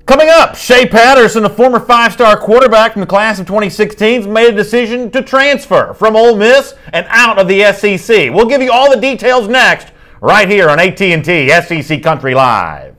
Coming up, Shea Patterson, a former five-star quarterback from the class of 2016, has made a decision to transfer from Ole Miss and out of the SEC. We'll give you all the details next, right here on AT&T SEC Country Live.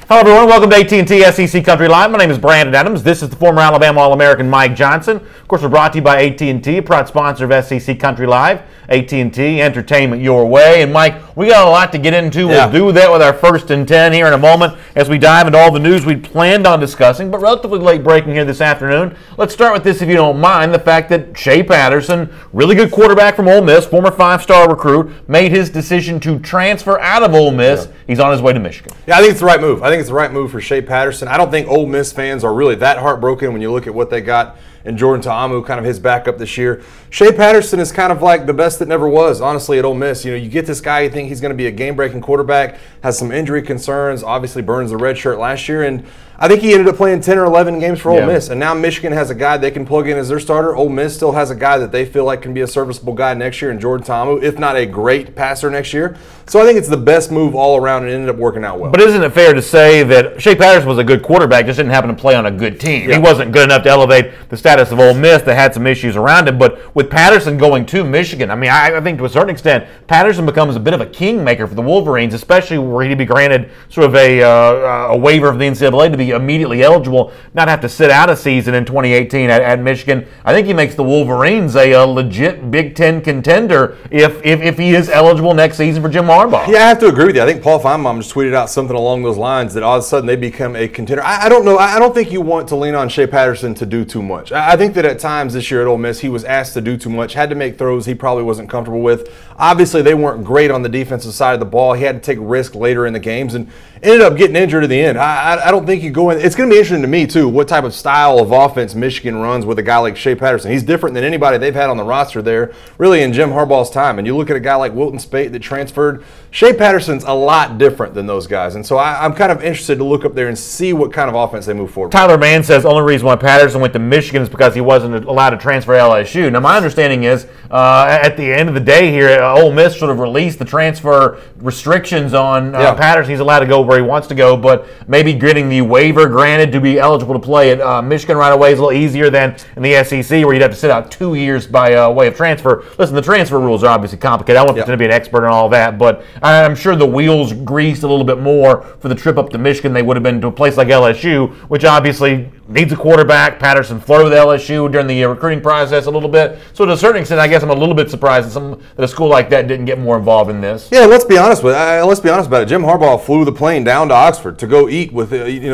Hello, everyone. Welcome to AT&T SEC Country Live. My name is Brandon Adams. This is the former Alabama All-American Mike Johnson. Of course, we're brought to you by AT&T, a proud sponsor of SEC Country Live. AT&T, entertainment your way. And, Mike, we got a lot to get into. We'll do that with our first and 10 here in a moment as we dive into all the news we planned on discussing, but relatively late breaking here this afternoon. Let's start with this, if you don't mind, the fact that Shea Patterson, really good quarterback from Ole Miss, former five-star recruit, made his decision to transfer out of Ole Miss. Yeah. He's on his way to Michigan. Yeah, I think it's the right move. I think it's the right move for Shea Patterson. I don't think Ole Miss fans are really that heartbroken when you look at what they got and Jordan Ta'amu, kind of his backup this year. Shea Patterson is kind of like the best that never was, honestly, at Ole Miss. You know, you get this guy, you think he's going to be a game-breaking quarterback, has some injury concerns, obviously burns the red shirt last year, and I think he ended up playing 10 or 11 games for Ole Miss. And now Michigan has a guy they can plug in as their starter. Ole Miss still has a guy that they feel like can be a serviceable guy next year in Jordan Ta'amu, if not a great passer next year. So I think it's the best move all around and ended up working out well. But isn't it fair to say that Shea Patterson was a good quarterback, just didn't happen to play on a good team? Yeah. He wasn't good enough to elevate the status of Ole Miss. They had some issues around him. But with Patterson going to Michigan, I mean, I think to a certain extent, Patterson becomes a bit of a kingmaker for the Wolverines, especially where he'd be granted sort of a waiver of the NCAA to be immediately eligible, not have to sit out a season in 2018 at Michigan. I think he makes the Wolverines a legit Big Ten contender if he is eligible next season for Jim Harbaugh. Yeah, I have to agree with you. I think Paul Feinbaum just tweeted out something along those lines that all of a sudden they become a contender. I don't know. I don't think you want to lean on Shea Patterson to do too much. I think that at times this year at Ole Miss, he was asked to do too much, had to make throws he probably wasn't comfortable with. Obviously, they weren't great on the defensive side of the ball. He had to take risk later in the games and ended up getting injured at the end. I don't think you go in. It's going to be interesting to me, too, what type of style of offense Michigan runs with a guy like Shea Patterson. He's different than anybody they've had on the roster there, really, in Jim Harbaugh's time. And you look at a guy like Wilton Speight that transferred. Shea Patterson's a lot different than those guys. And so I'm kind of interested to look up there and see what kind of offense they move forward. Tyler Mann says the only reason why Patterson went to Michigan is because he wasn't allowed to transfer to LSU. Now, my understanding is at the end of the day here, Ole Miss sort of released the transfer restrictions on Patterson. He's allowed to go where he wants to go, but maybe getting the waiver granted to be eligible to play at Michigan right away is a little easier than in the SEC, where you'd have to sit out 2 years by way of transfer. Listen, the transfer rules are obviously complicated. I won't pretend to be an expert on all that, but I'm sure the wheels greased a little bit more for the trip up to Michigan. They would have been to a place like LSU, which obviously needs a quarterback. Patterson flirted with LSU during the recruiting process a little bit. So to a certain extent, I guess I'm a little bit surprised that a school like that didn't get more involved in this. Yeah, let's be honest about it. Jim Harbaugh flew the plane down to Oxford to go eat with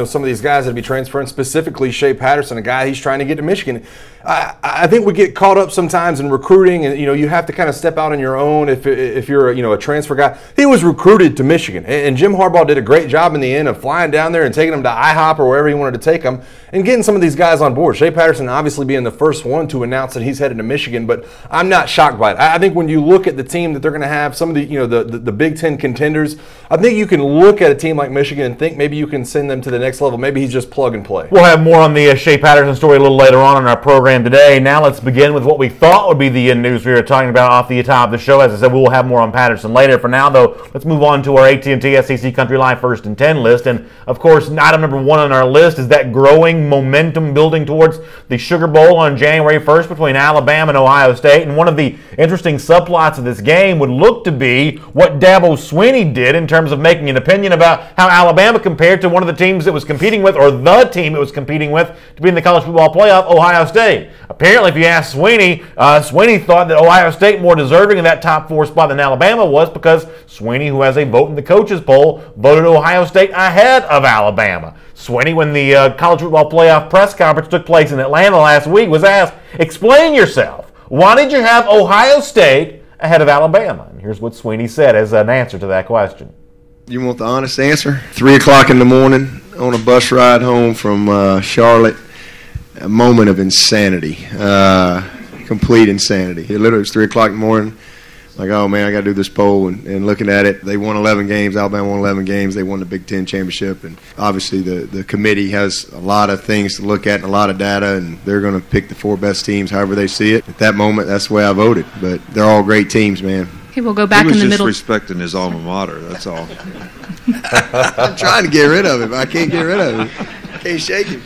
some of these guys that would be transferring, specifically Shea Patterson, a guy he's trying to get to Michigan. I think we get caught up sometimes in recruiting, and you have to kind of step out on your own if you're a transfer guy. He was recruited to Michigan, and Jim Harbaugh did a great job in the end of flying down there and taking him to IHOP or wherever he wanted to take him and getting some of these guys on board. Shea Patterson obviously being the first one to announce that he's headed to Michigan, but I'm not shocked by it. I think when you look at the team that they're going to have, some of the Big Ten contenders, I think you can look at a team like Michigan and think maybe you can send them to the next level. Maybe he's just plug and play. We'll have more on the Shea Patterson story a little later on in our program today. Now let's begin with what we thought would be the news we were talking about off the top of the show. As I said, we will have more on Patterson later. For now, though, let's move on to our AT&T SEC Country Live First and 10 list. And, of course, item number one on our list is that growing momentum building towards the Sugar Bowl on January 1st between Alabama and Ohio State. And one of the interesting subplots of this game would look to be what Dabo Swinney did in terms of making an opinion about how Alabama compared to one of the teams that was competing with, or the team it was competing with, to be in the college football playoff, Ohio State. Apparently, if you ask Swinney, Swinney thought that Ohio State more deserving of that top four spot than Alabama was because Swinney, who has a vote in the coaches poll, voted Ohio State ahead of Alabama. Swinney, when the college football playoff press conference took place in Atlanta last week, was asked, explain yourself. Why did you have Ohio State ahead of Alabama? And here's what Swinney said as an answer to that question. You want the honest answer? 3 o'clock in the morning on a bus ride home from Charlotte, a moment of insanity, complete insanity. It literally was 3 o'clock in the morning. Like, oh, man, I got to do this poll. And looking at it, they won 11 games. Alabama won 11 games. They won the Big Ten championship. And obviously the committee has a lot of things to look at and a lot of data, and they're going to pick the 4 best teams however they see it. At that moment, that's the way I voted. But they're all great teams, man. Okay, we'll go back in the middle. He was just disrespecting his alma mater, that's all. I'm trying to get rid of him. I can't get rid of him. Can't shake him.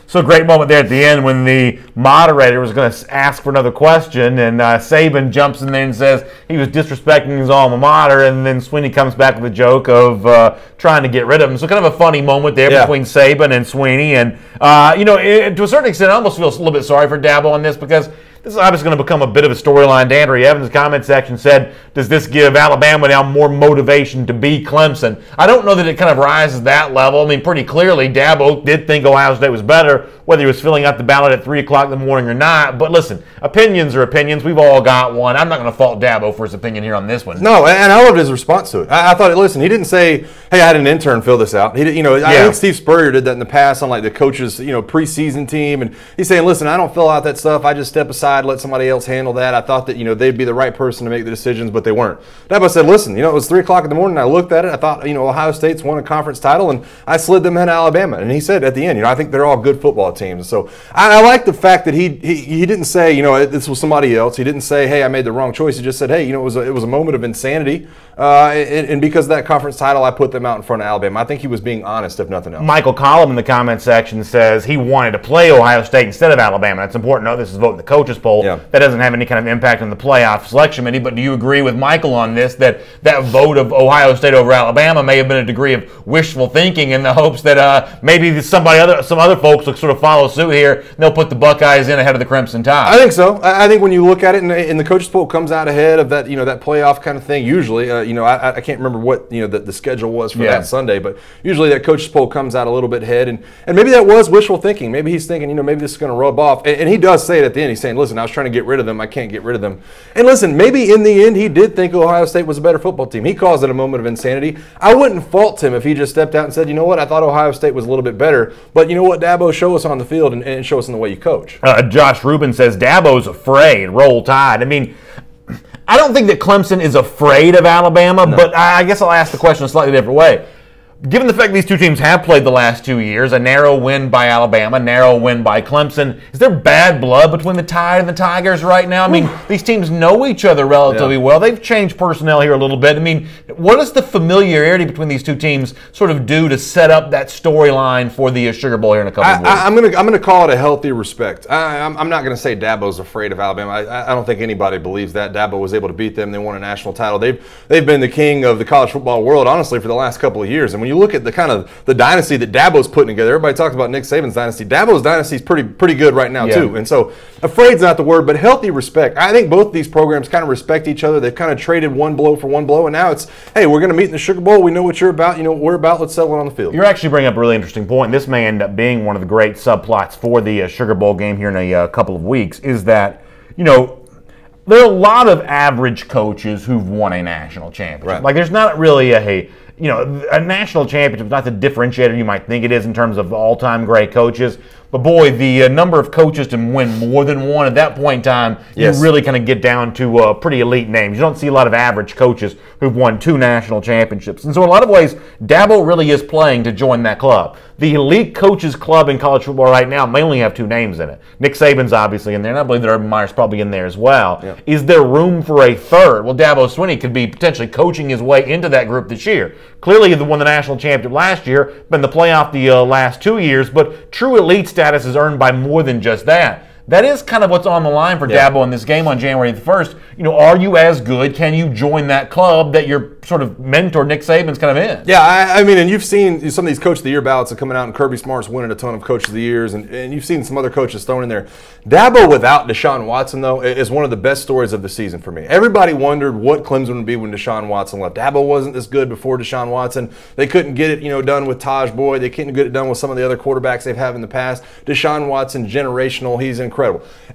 So a great moment there at the end when the moderator was going to ask for another question, and Saban jumps in there and says he was disrespecting his alma mater, and then Swinney comes back with a joke of trying to get rid of him. So kind of a funny moment there between Saban and Swinney. And, to a certain extent, I almost feel a little bit sorry for Dabo on this, because this is obviously going to become a bit of a storyline. Dandry Evans' comment section said, does this give Alabama now more motivation to be Clemson? I don't know that it kind of rises that level. I mean, pretty clearly, Dabo did think Ohio State was better, whether he was filling out the ballot at 3 o'clock in the morning or not. But listen, opinions are opinions. We've all got one. I'm not going to fault Dabo for his opinion here on this one. No, and I loved his response to it. I thought, listen, he didn't say, hey, I had an intern fill this out. He did, I think Steve Spurrier did that in the past on like the coaches, preseason team. And he's saying, listen, I don't fill out that stuff. I just step aside, let somebody else handle that. I thought that, they'd be the right person to make the decisions, but they weren't. Dabo said, listen, it was 3 o'clock in the morning. I looked at it. I thought, Ohio State's won a conference title, and I slid them in Alabama. And he said at the end, I think they're all good football teams. So I like the fact that he didn't say, this was somebody else. He didn't say, hey, I made the wrong choice. He just said, hey, it was a moment of insanity. And because of that conference title, I put them out in front of Alabama. I think he was being honest, if nothing else. Michael Collum in the comment section says he wanted to play Ohio State instead of Alabama. That's important to note. This is voting the coaches poll. Yeah. That doesn't have any kind of impact on the playoff selection committee. But do you agree with Michael on this, that vote of Ohio State over Alabama may have been a degree of wishful thinking in the hopes that maybe some other folks will sort of follow suit here and they'll put the Buckeyes in ahead of the Crimson Tide? I think so. I think when you look at it and the coaches poll comes out ahead of that, that playoff kind of thing, usually, I can't remember what, the schedule was for that Sunday, but usually that coaches poll comes out a little bit ahead. And maybe that was wishful thinking. Maybe he's thinking, maybe this is going to rub off. And he does say it at the end. He's saying, listen, I was trying to get rid of them. I can't get rid of them. And listen, maybe in the end he did think Ohio State was a better football team. He calls it a moment of insanity. I wouldn't fault him if he just stepped out and said, you know what, I thought Ohio State was a little bit better, but you know what, Dabo, show us on the field and show us in the way you coach. Josh Rubin says Dabo's afraid. Roll Tide. I mean, I don't think that Clemson is afraid of Alabama, but I guess I'll ask the question a slightly different way. Given the fact these two teams have played the last 2 years, a narrow win by Alabama, a narrow win by Clemson, is there bad blood between the Tide and the Tigers right now? I mean, these teams know each other relatively well. They've changed personnel here a little bit. I mean, what does the familiarity between these two teams sort of do to set up that storyline for the Sugar Bowl here in a couple of weeks? I'm gonna call it a healthy respect. I'm not going to say Dabo's afraid of Alabama. I don't think anybody believes that. Dabo was able to beat them. They won a national title. They've been the king of the college football world, honestly, for the last couple of years. And when you look at the kind of the dynasty that Dabo's putting together, everybody talks about Nick Saban's dynasty. Dabo's dynasty is pretty good right now too. And so afraid's not the word, but healthy respect. I think both these programs kind of respect each other. They've kind of traded one blow for one blow, and now it's, hey, we're going to meet in the Sugar Bowl. We know what you're about. You know what we're about. Let's settle it on the field. You're actually bringing up a really interesting point. This may end up being one of the great subplots for the Sugar Bowl game here in a couple of weeks, is that, there are a lot of average coaches who've won a national championship. Right. Like, there's not really a national championship is not the differentiator you might think it is in terms of all-time great coaches. But boy, the number of coaches to win more than one at that point in time, you really kind of get down to pretty elite names. You don't see a lot of average coaches who've won 2 national championships. And so in a lot of ways, Dabo really is playing to join that club. The elite coaches club in college football right now may only have 2 names in it. Nick Saban's obviously in there, and I believe that Urban Meyer's probably in there as well. Yeah. Is there room for a third? Well, Dabo Swinney could be potentially coaching his way into that group this year. Clearly, he won the national championship last year, been in the playoff the last 2 years, but true elite status is earned by more than just that. That is kind of what's on the line for Dabo in this game on January the 1st. Are you as good? Can you join that club that your sort of mentor Nick Saban's kind of in? Yeah, I mean, and you've seen some of these Coach of the Year ballots are coming out, and Kirby Smart's winning a ton of Coach of the Years, and you've seen some other coaches thrown in there. Dabo without Deshaun Watson, though, is one of the best stories of the season for me. Everybody wondered what Clemson would be when Deshaun Watson left. Dabo wasn't this good before Deshaun Watson. They couldn't get it, done with Taj Boyd. They couldn't get it done with some of the other quarterbacks they've had in the past. Deshaun Watson, generational. He's incredible.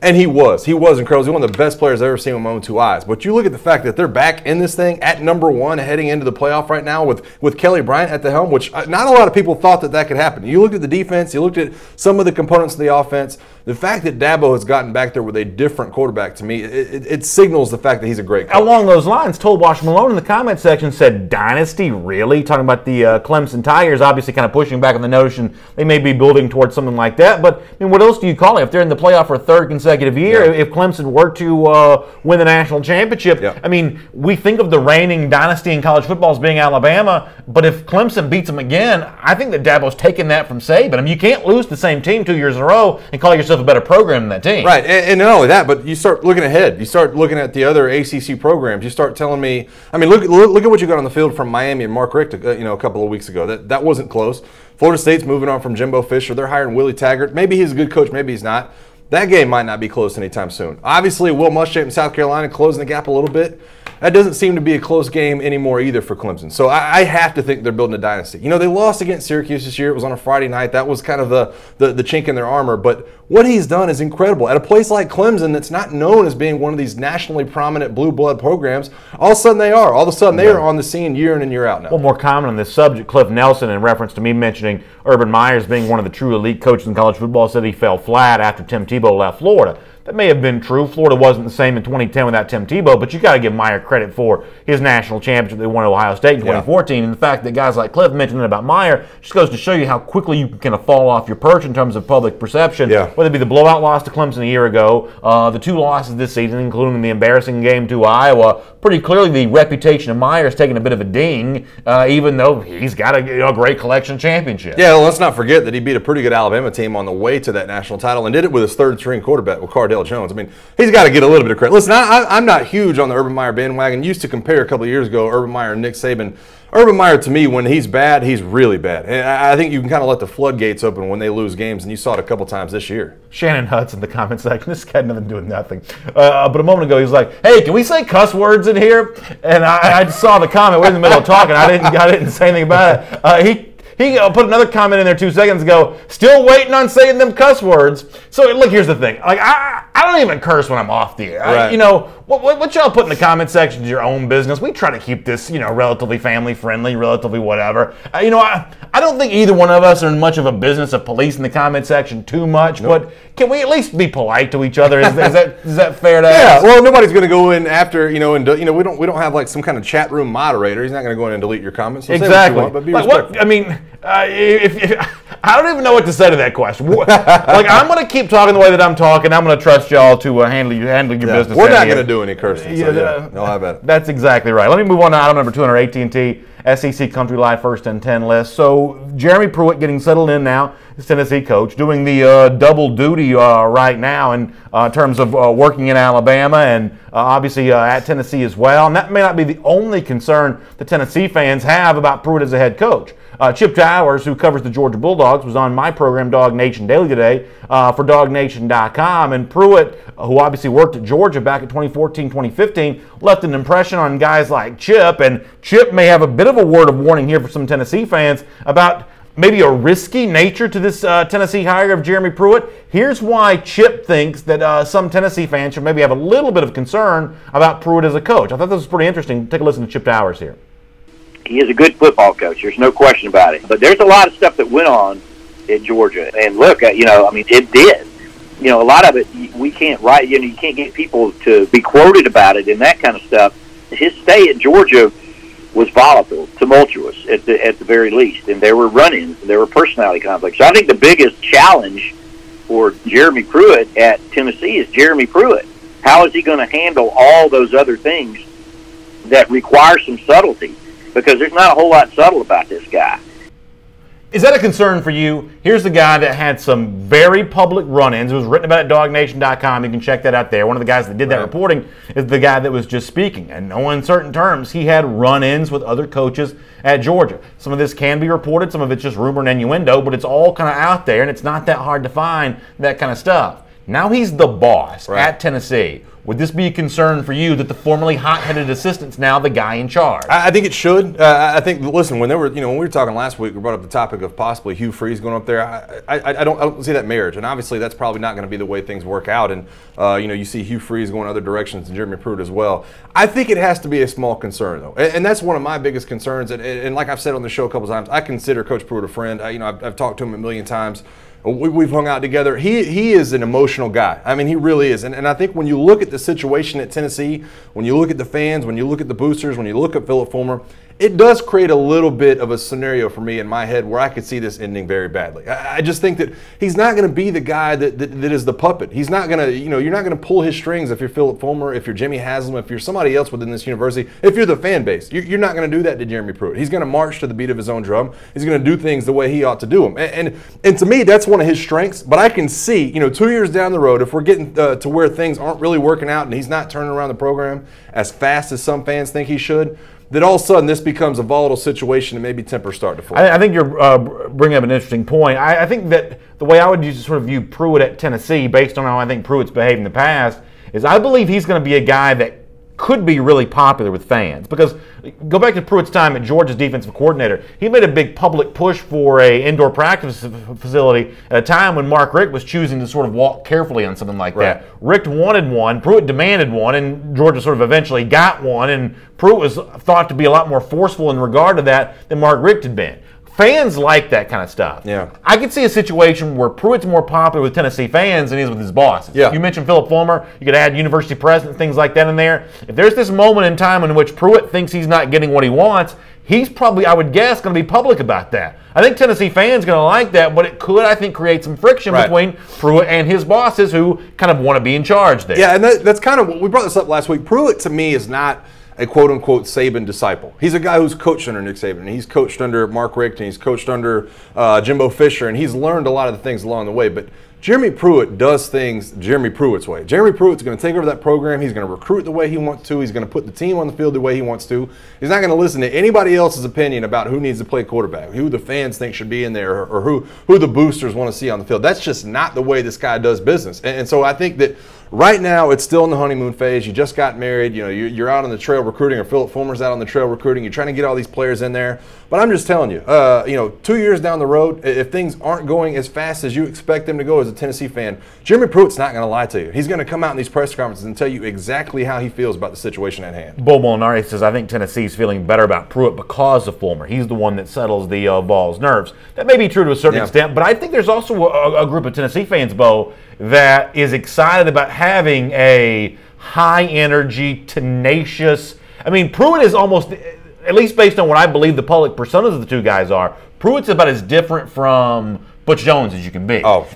And he was incredible. He's one of the best players I've ever seen with my own 2 eyes. But you look at the fact that they're back in this thing at number 1 heading into the playoff right now with Kelly Bryant at the helm, which not a lot of people thought that could happen. You looked at the defense, you looked at some of the components of the offense. the fact that Dabo has gotten back there with a different quarterback, to me, it signals the fact that he's a great coach. Along those lines, Told Wash Malone in the comment section said, "Dynasty, really?" Talking about the Clemson Tigers, obviously kind of pushing back on the notion they may be building towards something like that. But I mean, what else do you call it? If they're in the playoff for a third consecutive year, if Clemson were to win the national championship, I mean, we think of the reigning dynasty in college football as being Alabama, but if Clemson beats them again, I think that Dabo's taken that from Saban. I mean, you can't lose the same team 2 years in a row and call yourself a better program than that team. Right, and not only that, but you start looking ahead. You start looking at the other ACC programs. You start telling me, I mean, look at what you got on the field from Miami and Mark Richt, a couple of weeks ago. That wasn't close. Florida State's moving on from Jimbo Fisher. They're hiring Willie Taggart. Maybe he's a good coach. Maybe he's not. That game might not be close anytime soon. Obviously, Will Muschamp in South Carolina closing the gap a little bit. That doesn't seem to be a close game anymore either for Clemson. So I have to think they're building a dynasty. You know, they lost against Syracuse this year. It was on a Friday night. That was kind of the chink in their armor. But what he's done is incredible. At a place like Clemson that's not known as being one of these nationally prominent blue blood programs, all of a sudden they are. All of a sudden they are on the scene year in and year out now. One more comment on this subject. Cliff Nelson, in reference to me mentioning Urban Meyers being one of the true elite coaches in college football, said he fell flat after Tim Tebow left Florida. That may have been true. Florida wasn't the same in 2010 without Tim Tebow, but you got to give Meyer credit for his national championship they won at Ohio State in 2014. And the fact that guys like Cliff mentioned about Meyer just goes to show you how quickly you can kind of fall off your perch in terms of public perception. Whether it be the blowout loss to Clemson a year ago, the two losses this season, including the embarrassing game to Iowa. Pretty clearly the reputation of Meyer is taking a bit of a ding, even though he's got a great collection of championships. Yeah, well, let's not forget that he beat a pretty good Alabama team on the way to that national title and did it with his third-string quarterback, with Cardale Jones. I mean, he's got to get a little bit of credit. Listen, I'm not huge on the Urban Meyer bandwagon. Used to compare a couple of years ago Urban Meyer and Nick Saban. Urban Meyer, to me, when he's bad, he's really bad. And I think you can kind of let the floodgates open when they lose games, and you saw it a couple times this year. Shannon Hutz in the comment section. This guy had nothing to do with nothing. But a moment ago, he was like, "Hey, can we say cuss words in here?" And I saw the comment. We're in the middle of talking. I didn't say anything about it. He put another comment in there 2 seconds ago. Still waiting on saying them cuss words. So look, here's the thing. Like I don't even curse when I'm off the air. Right. What y'all put in the comment section is your own business. We try to keep this, relatively family friendly, relatively whatever. I don't think either one of us are in much of a business of policing the comment section too much. Nope. But can we at least be polite to each other? Is that fair to ask? Yeah. Well, nobody's going to go in after we don't have like some kind of chat room moderator. He's not going to go in and delete your comments. So exactly. Say what you want, but be respectful. I mean, I don't even know what to say to that question. Like, I'm going to keep talking the way that I'm talking. I'm going to trust y'all to handle your business. We're not going to do any cursing. So no, how about it? That's exactly right. Let me move on to item number 2 on our AT&T SEC Country Live First and 10 list. So Jeremy Pruitt getting settled in now as Tennessee coach, doing the double duty right now in terms of working in Alabama and obviously at Tennessee as well. And that may not be the only concern the Tennessee fans have about Pruitt as a head coach. Chip Towers, who covers the Georgia Bulldogs, was on my program, Dog Nation Daily, today for DogNation.com. And Pruitt, who obviously worked at Georgia back in 2014-2015, left an impression on guys like Chip. And Chip may have a bit of a word of warning here for some Tennessee fans about maybe a risky nature to this Tennessee hire of Jeremy Pruitt. Here's why Chip thinks that some Tennessee fans should maybe have a little bit of concern about Pruitt as a coach. I thought this was pretty interesting. Take a listen to Chip Towers here. He is a good football coach. There's no question about it. But there's a lot of stuff that went on at Georgia. And look, it did. A lot of it we can't write. You can't get people to be quoted about it and that kind of stuff. His stay at Georgia was volatile, tumultuous at the very least. And there were run-ins, and there were personality conflicts. So I think the biggest challenge for Jeremy Pruitt at Tennessee is Jeremy Pruitt. How is he going to handle all those other things that require some subtlety? Because there's not a whole lot subtle about this guy. Is that a concern for you? Here's the guy that had some very public run-ins. It was written about at DogNation.com. You can check that out there. One of the guys that did that reporting is the guy that was just speaking. In no uncertain terms, he had run-ins with other coaches at Georgia. Some of this can be reported. Some of it's just rumor and innuendo, but it's all kind of out there, and it's not that hard to find that kind of stuff. Now he's the boss at Tennessee. Would this be a concern for you that the formerly hot-headed assistant's now the guy in charge? I think it should. I think, listen, when when we were talking last week, we brought up the topic of possibly Hugh Freeze going up there. I don't see that marriage, and obviously that's probably not going to be the way things work out. And you see Hugh Freeze going other directions and Jeremy Pruitt as well. I think it has to be a small concern though, and that's one of my biggest concerns. And like I've said on the show a couple times, I consider Coach Pruitt a friend. I've talked to him a million times. We've hung out together. He is an emotional guy. I mean, he really is. And I think when you look at the situation at Tennessee, when you look at the fans, when you look at the boosters, when you look at Phillip Fulmer, it does create a little bit of a scenario for me in my head where I could see this ending very badly. I just think that he's not going to be the guy that is the puppet. He's not going to, you're not going to pull his strings if you're Phillip Fulmer, if you're Jimmy Haslam, if you're somebody else within this university, if you're the fan base. You're not going to do that to Jeremy Pruitt. He's going to march to the beat of his own drum. He's going to do things the way he ought to do them. And to me, that's one of his strengths. But I can see, 2 years down the road, if we're getting to where things aren't really working out and he's not turning around the program as fast as some fans think he should, that all of a sudden this becomes a volatile situation and maybe tempers start to fly. I think you're bringing up an interesting point. I think that the way I would sort of view Pruitt at Tennessee, based on how I think Pruitt's behaved in the past, is I believe he's going to be a guy that could be really popular with fans. Because go back to Pruitt's time at Georgia's defensive coordinator. He made a big public push for a indoor practice facility at a time when Mark Richt was choosing to sort of walk carefully on something like that. Richt wanted one, Pruitt demanded one, and Georgia sort of eventually got one, and Pruitt was thought to be a lot more forceful in regard to that than Mark Richt had been. Fans like that kind of stuff. Yeah. I could see a situation where Pruitt's more popular with Tennessee fans than he is with his bosses. Yeah. You mentioned Phillip Fulmer. You could add university president, things like that in there. If there's this moment in time in which Pruitt thinks he's not getting what he wants, he's probably, I would guess, going to be public about that. I think Tennessee fans are going to like that, but it could, I think, create some friction between Pruitt and his bosses who kind of want to be in charge there. Yeah, and that's kind of, we brought this up last week. Pruitt, to me, is not a quote-unquote Saban disciple. He's a guy who's coached under Nick Saban, and he's coached under Mark Richt, and he's coached under Jimbo Fisher, and he's learned a lot of the things along the way. But Jeremy Pruitt does things Jeremy Pruitt's way. Jeremy Pruitt's going to take over that program. He's going to recruit the way he wants to. He's going to put the team on the field the way he wants to. He's not going to listen to anybody else's opinion about who needs to play quarterback, who the fans think should be in there, or who the boosters want to see on the field. That's just not the way this guy does business. And so I think that right now, it's still in the honeymoon phase. You just got married. You're out on the trail recruiting, or Phillip Fulmer's out on the trail recruiting. You're trying to get all these players in there. But I'm just telling you, 2 years down the road, if things aren't going as fast as you expect them to go as a Tennessee fan, Jeremy Pruitt's not going to lie to you. He's going to come out in these press conferences and tell you exactly how he feels about the situation at hand. Bo Molinari says, I think Tennessee's feeling better about Pruitt because of Fulmer. He's the one that settles the Vols' nerves. That may be true to a certain extent, but I think there's also a group of Tennessee fans, Bo, that is excited about having a high-energy, tenacious. I mean, Pruitt is almost, at least based on what I believe the public personas of the two guys are, Pruitt's about as different from Butch Jones as you can be. Oh.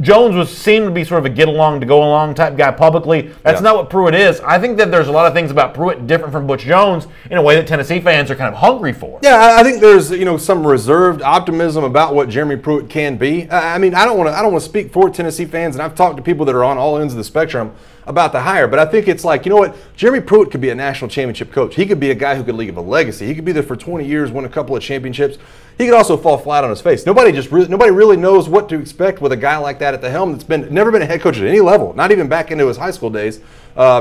Jones seemed to be sort of a get-along to go-along type guy publicly. That's not what Pruitt is. I think that there's a lot of things about Pruitt different from Butch Jones in a way that Tennessee fans are kind of hungry for. Yeah, I think there's some reserved optimism about what Jeremy Pruitt can be. I mean, I don't want to speak for Tennessee fans, and I've talked to people that are on all ends of the spectrum about the hire, but I think it's like, Jeremy Pruitt could be a national championship coach. He could be a guy who could leave a legacy. He could be there for 20 years, win a couple of championships. He could also fall flat on his face. Nobody really knows what to expect with a guy like that at the helm that's never been a head coach at any level, not even back into his high school days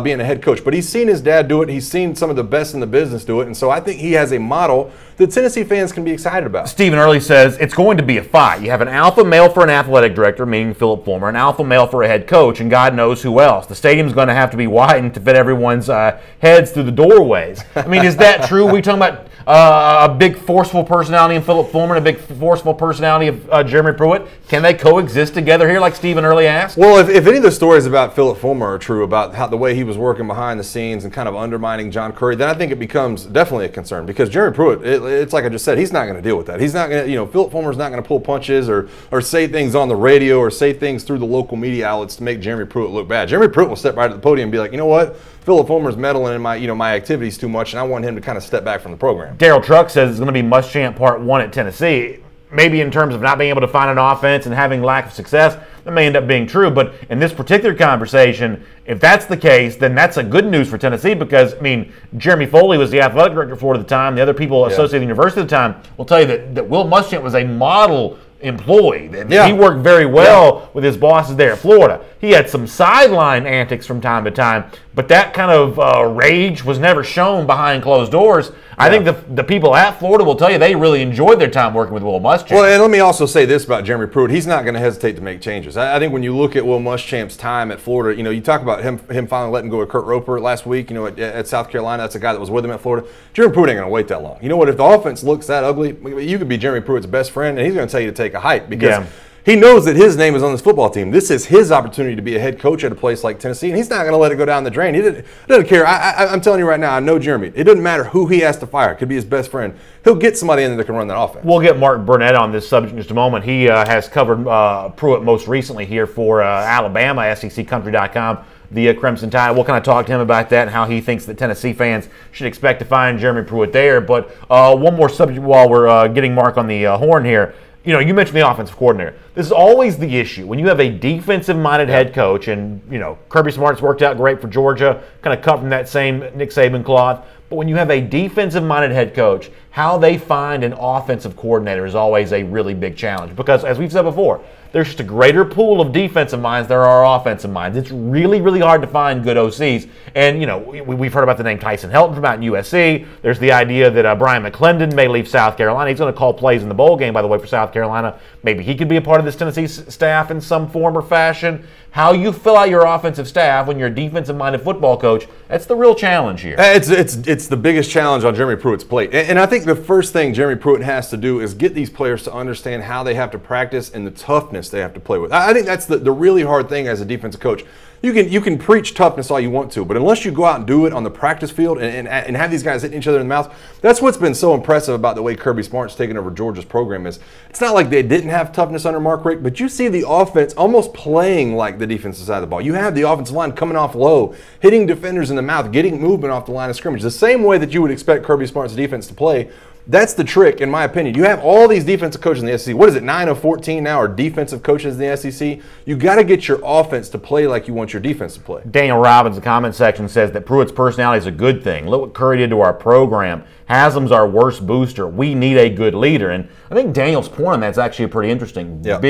being a head coach. But he's seen his dad do it. He's seen some of the best in the business do it, and so I think he has a model that Tennessee fans can be excited about. Stephen Early says it's going to be a fight. You have an alpha male for an athletic director, meaning Phillip Fulmer, an alpha male for a head coach, and God knows who else. The stadium's going to have to be widened to fit everyone's heads through the doorways. I mean, is that true? We talking about a big forceful personality in Phillip Fulmer and a big forceful personality of Jeremy Pruitt? Can they coexist together here, like Stephen Early asked? Well, if any of the stories about Phillip Fulmer are true, about how the way he was working behind the scenes and kind of undermining John Curry, then I think it becomes definitely a concern, because Jeremy Pruitt, it's like I just said, he's not going to deal with that. He's not going to, Phillip Fulmer's not going to pull punches or say things on the radio or say things through the local media outlets to make Jeremy Pruitt look bad. Jeremy Pruitt will step right to the podium and be like, you know what? Phillip Fulmer's meddling in my activities too much, and I want him to kind of step back from the program. Daryl Truck says it's going to be Muschamp Part 1 at Tennessee. Maybe in terms of not being able to find an offense and having lack of success, that may end up being true. But in this particular conversation, if that's the case, then that's a good news for Tennessee, because, I mean, Jeremy Foley was the athletic director for it at the time. The other people associated with the university at the time will tell you that Will Muschamp was a model employee. Yeah. He worked very well with his bosses there at Florida. He had some sideline antics from time to time, but that kind of rage was never shown behind closed doors. I think the people at Florida will tell you they really enjoyed their time working with Will Muschamp. Well, and let me also say this about Jeremy Pruitt. He's not going to hesitate to make changes. I think when you look at Will Muschamp's time at Florida, you talk about him finally letting go of Kurt Roper last week, at South Carolina. That's a guy that was with him at Florida. Jeremy Pruitt ain't going to wait that long. You know what? If the offense looks that ugly, you could be Jeremy Pruitt's best friend, and he's going to tell you to take a hike because he knows that his name is on this football team. This is his opportunity to be a head coach at a place like Tennessee, and he's not going to let it go down the drain. He doesn't care. I'm telling you right now, I know Jeremy. It doesn't matter who he has to fire. It could be his best friend. He'll get somebody in there that can run that offense. We'll get Mark Burnett on this subject in just a moment. He has covered Pruitt most recently here for Alabama, SECCountry.com, the Crimson Tide. We'll kind of talk to him about that and how he thinks that Tennessee fans should expect to find Jeremy Pruitt there. But one more subject while we're getting Mark on the horn here. You mentioned the offensive coordinator. This is always the issue. When you have a defensive-minded head coach, and, Kirby Smart's worked out great for Georgia, kind of cut from that same Nick Saban cloth. But when you have a defensive-minded head coach, how they find an offensive coordinator is always a really big challenge. Because, as we've said before, there's just a greater pool of defensive minds than there are offensive minds. It's really, really hard to find good OCs. And, we've heard about the name Tyson Helton from out in USC. There's the idea that Brian McClendon may leave South Carolina. He's going to call plays in the bowl game, by the way, for South Carolina. Maybe he could be a part of this Tennessee staff in some form or fashion. How you fill out your offensive staff when you're a defensive-minded football coach, that's the real challenge here. It's the biggest challenge on Jeremy Pruitt's plate. And I think the first thing Jeremy Pruitt has to do is get these players to understand how they have to practice and the toughness they have to play with. I think that's the really hard thing as a defensive coach. You can preach toughness all you want to, but unless you go out and do it on the practice field and have these guys hitting each other in the mouth, that's what's been so impressive about the way Kirby Smart's taken over Georgia's program is it's not like they didn't have toughness under Mark Richt, but you see the offense almost playing like the defensive side of the ball. You have the offensive line coming off low, hitting defenders in the mouth, getting movement off the line of scrimmage, the same way that you would expect Kirby Smart's defense to play. That's the trick, in my opinion. You have all these defensive coaches in the SEC. What is it, 9 of 14 now are defensive coaches in the SEC? You got to get your offense to play like you want your defense to play. Daniel Robbins, the comment section, says that Pruitt's personality is a good thing. Look what Curry did to our program. Haslam's our worst booster. We need a good leader. And I think Daniel's point on that's actually pretty interesting. Yeah.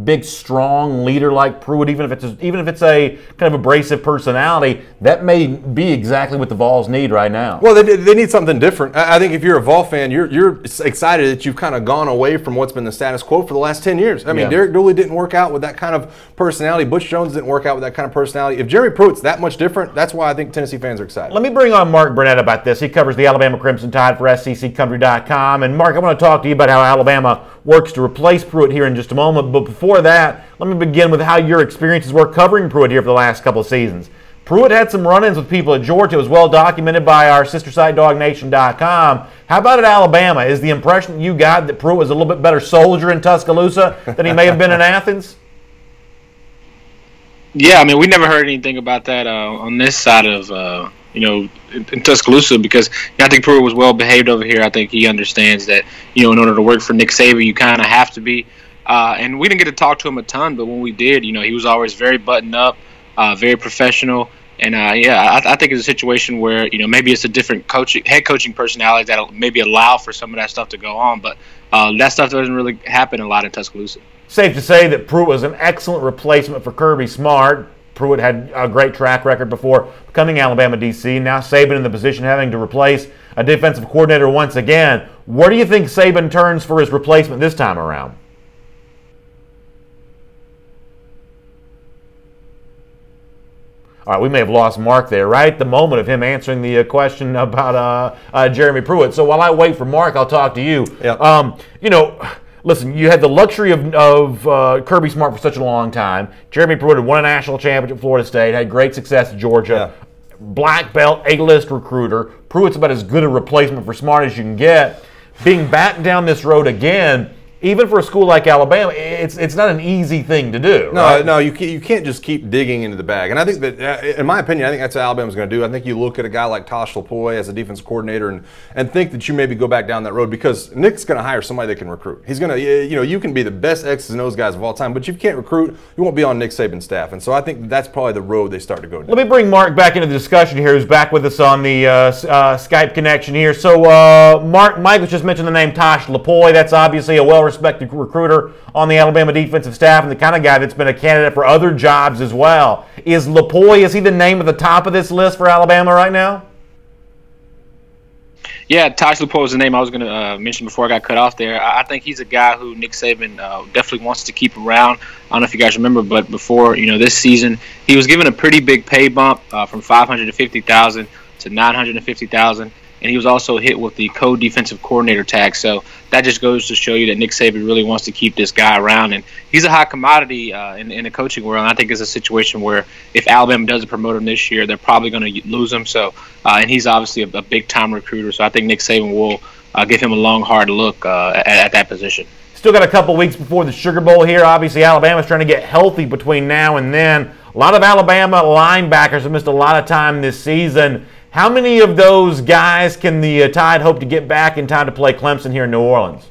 Big, strong leader like Pruitt, even if it's a kind of abrasive personality, that may be exactly what the Vols need right now. Well, they need something different. I think if you're a Vol fan, you're excited that you've kind of gone away from what's been the status quo for the last 10 years. I mean, Derek Dooley didn't work out with that kind of personality. Butch Jones didn't work out with that kind of personality. If Jeremy Pruitt's that much different, that's why I think Tennessee fans are excited. Let me bring on Mark Burnett about this. He covers the Alabama Crimson Tide for SECCountry.com. And Mark, I want to talk to you about how Alabama works to replace Pruitt here in just a moment. But before that, let me begin with how your experiences were covering Pruitt here for the last couple of seasons. Pruitt had some run-ins with people at Georgia. It was well documented by our sister site, DogNation.com. How about at Alabama? Is the impression you got that Pruitt was a little bit better soldier in Tuscaloosa than he may have been in Athens? Yeah, I mean, we never heard anything about that on this side of, in Tuscaloosa because I think Pruitt was well behaved over here. I think he understands that, in order to work for Nick Saban, you kind of have to be. And we didn't get to talk to him a ton, but when we did, he was always very buttoned up, very professional. And, I think it's a situation where, maybe it's a different head coaching personality that'll maybe allow for some of that stuff to go on. But that stuff doesn't really happen a lot in Tuscaloosa. Safe to say that Pruitt was an excellent replacement for Kirby Smart. Pruitt had a great track record before becoming Alabama DC. Now Saban in the position having to replace a defensive coordinator once again. Where do you think Saban turns for his replacement this time around? All right, we may have lost Mark there, right? The moment of him answering the question about Jeremy Pruitt. So while I wait for Mark, I'll talk to you. Yep. Listen, you had the luxury of Kirby Smart for such a long time. Jeremy Pruitt had won a national championship at Florida State, had great success at Georgia. Yeah. Black belt, A-list recruiter. Pruitt's about as good a replacement for Smart as you can get. Being back down this road again, even for a school like Alabama, it's not an easy thing to do. No, you can't just keep digging into the bag. And I think that, in my opinion, I think that's what Alabama's going to do. I think you look at a guy like Tosh Lapoy as a defense coordinator and think that you maybe go back down that road because Nick's going to hire somebody that can recruit. He's going to, you can be the best X's and O's guys of all time, but if you can't recruit, you won't be on Nick Saban's staff. And so I think that's probably the road they start to go down. Let me bring Mark back into the discussion here, who's back with us on the Skype connection here. So, Mike was just mentioned the name Tosh Lapoy. That's obviously a well well-respected recruiter on the Alabama defensive staff and the kind of guy that's been a candidate for other jobs as well. Is he the name at the top of this list for Alabama right now? Yeah, Taj Lupo was the name I was going to mention before I got cut off there. I think he's a guy who Nick Saban definitely wants to keep around. I don't know if you guys remember, but before this season, he was given a pretty big pay bump from $550,000 to $950,000, and he was also hit with the co-defensive coordinator tag. So that just goes to show you that Nick Saban really wants to keep this guy around, and he's a hot commodity in the coaching world. And I think it's a situation where if Alabama doesn't promote him this year, they're probably going to lose him. So, and he's obviously a big-time recruiter, so I think Nick Saban will give him a long, hard look at that position. Still got a couple weeks before the Sugar Bowl here. Obviously, Alabama's trying to get healthy between now and then. A lot of Alabama linebackers have missed a lot of time this season. How many of those guys can the Tide hope to get back in time to play Clemson here in New Orleans?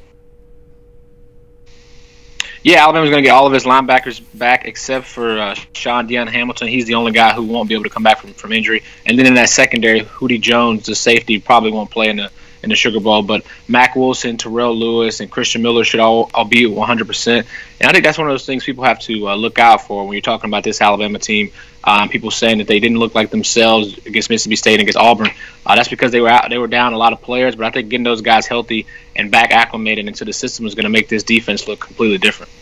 Yeah, Alabama's going to get all of his linebackers back except for Sean Deion Hamilton. He's the only guy who won't be able to come back from injury. And then in that secondary, Hootie Jones, the safety, probably won't play in the Sugar Bowl. But Mac Wilson, Terrell Lewis, and Christian Miller should all be 100%. And I think that's one of those things people have to look out for when you're talking about this Alabama team. People saying that they didn't look like themselves against Mississippi State and against Auburn. That's because they were down a lot of players. But I think getting those guys healthy and back acclimated into the system is going to make this defense look completely different.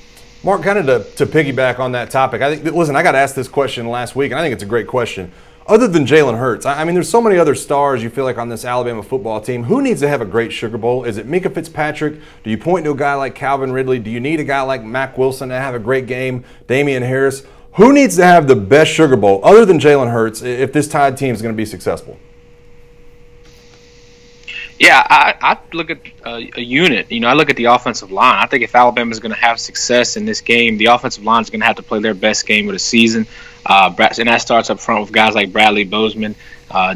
Mark, kind of to piggyback on that topic, I think. Listen, I got asked this question last week, and I think it's a great question. Other than Jalen Hurts, I mean, there's so many other stars you feel like on this Alabama football team. Who needs to have a great Sugar Bowl? Is it Minka Fitzpatrick? Do you point to a guy like Calvin Ridley? Do you need a guy like Mac Wilson to have a great game? Damian Harris? Who needs to have the best Sugar Bowl other than Jalen Hurts if this Tide team is going to be successful? Yeah, I look at a unit. I look at the offensive line. I think if Alabama is going to have success in this game, the offensive line is going to have to play their best game of the season. And that starts up front with guys like Bradley Bozeman,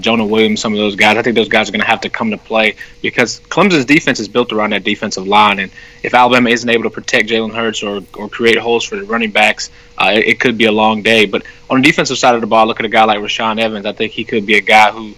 Jonah Williams, some of those guys. I think those guys are going to have to come to play because Clemson's defense is built around that defensive line. And if Alabama isn't able to protect Jalen Hurts or create holes for the running backs, it could be a long day. But on the defensive side of the ball, look at a guy like Rashaan Evans. I think he could be a guy who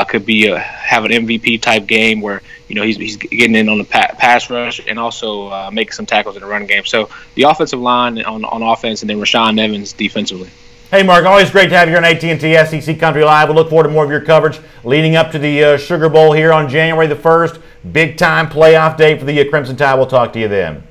could be have an MVP type game where he's getting in on the pass rush and also making some tackles in the run game. So the offensive line on offense, and then Rashaan Evans defensively. Hey, Mark, always great to have you here on AT&T SEC Country Live. We look forward to more of your coverage leading up to the Sugar Bowl here on January the 1st. Big-time playoff day for the Crimson Tide. We'll talk to you then.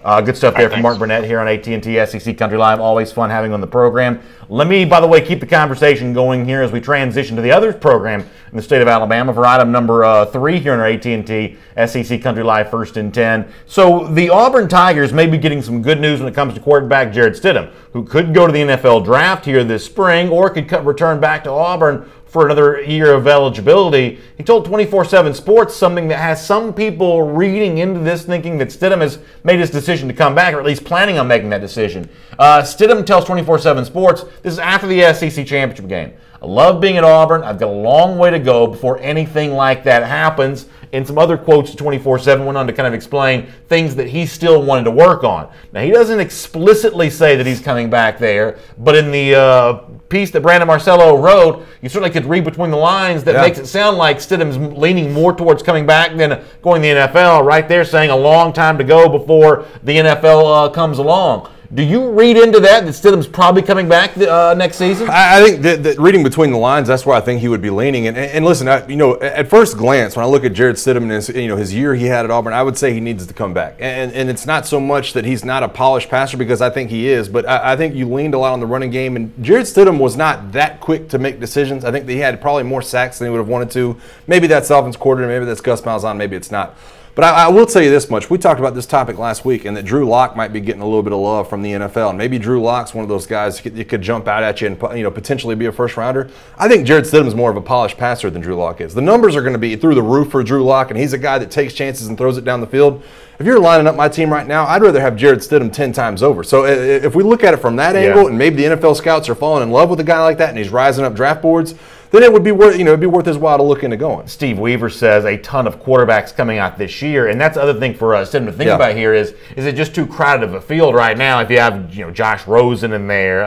Good stuff there from Mark Burnett here on AT&T SEC Country Live. Always fun having you on the program. Let me, by the way, keep the conversation going here as we transition to the other program in the state of Alabama for item number 3 here in our AT&T SEC Country Live First and 10. So the Auburn Tigers may be getting some good news when it comes to quarterback Jarrett Stidham, who could go to the NFL draft here this spring or could return back to Auburn for another year of eligibility. He told 24/7 Sports something that has some people reading into this thinking that Stidham has made his decision to come back, or at least planning on making that decision. Stidham tells 24/7 Sports, this is after the SEC championship game. I love being at Auburn. I've got a long way to go before anything like that happens. And some other quotes 24/7 went on to kind of explain things that he still wanted to work on. Now, he doesn't explicitly say that he's coming back there, but in the piece that Brandon Marcello wrote, you certainly could read between the lines that makes it sound like Stidham's leaning more towards coming back than going to the NFL. Right there saying a long time to go before the NFL comes along. Do you read into that Stidham's probably coming back next season? I think that reading between the lines, that's where I think he would be leaning. And listen, at first glance, when I look at Jarrett Stidham and his year he had at Auburn, I would say he needs to come back. And it's not so much that he's not a polished passer, because I think he is, but I think you leaned a lot on the running game. And Jarrett Stidham was not that quick to make decisions. I think that he had probably more sacks than he would have wanted to. Maybe that's offense coordinator, maybe that's Gus Malzahn, maybe it's not. But I will tell you this much. We talked about this topic last week, and that Drew Lock might be getting a little bit of love from the NFL. And maybe Drew Lock's one of those guys that could jump out at you and potentially be a first-rounder. I think Jarrett Stidham is more of a polished passer than Drew Lock is. The numbers are going to be through the roof for Drew Lock, and he's a guy that takes chances and throws it down the field. If you're lining up my team right now, I'd rather have Jarrett Stidham 10 times over. So if we look at it from that angle, and maybe the NFL scouts are falling in love with a guy like that and he's rising up draft boards, then it would be worth, it'd be worth his while to look into going. Steve Weaver says a ton of quarterbacks coming out this year, and that's the other thing for us to think about here is it just too crowded of a field right now? If you have Josh Rosen in there,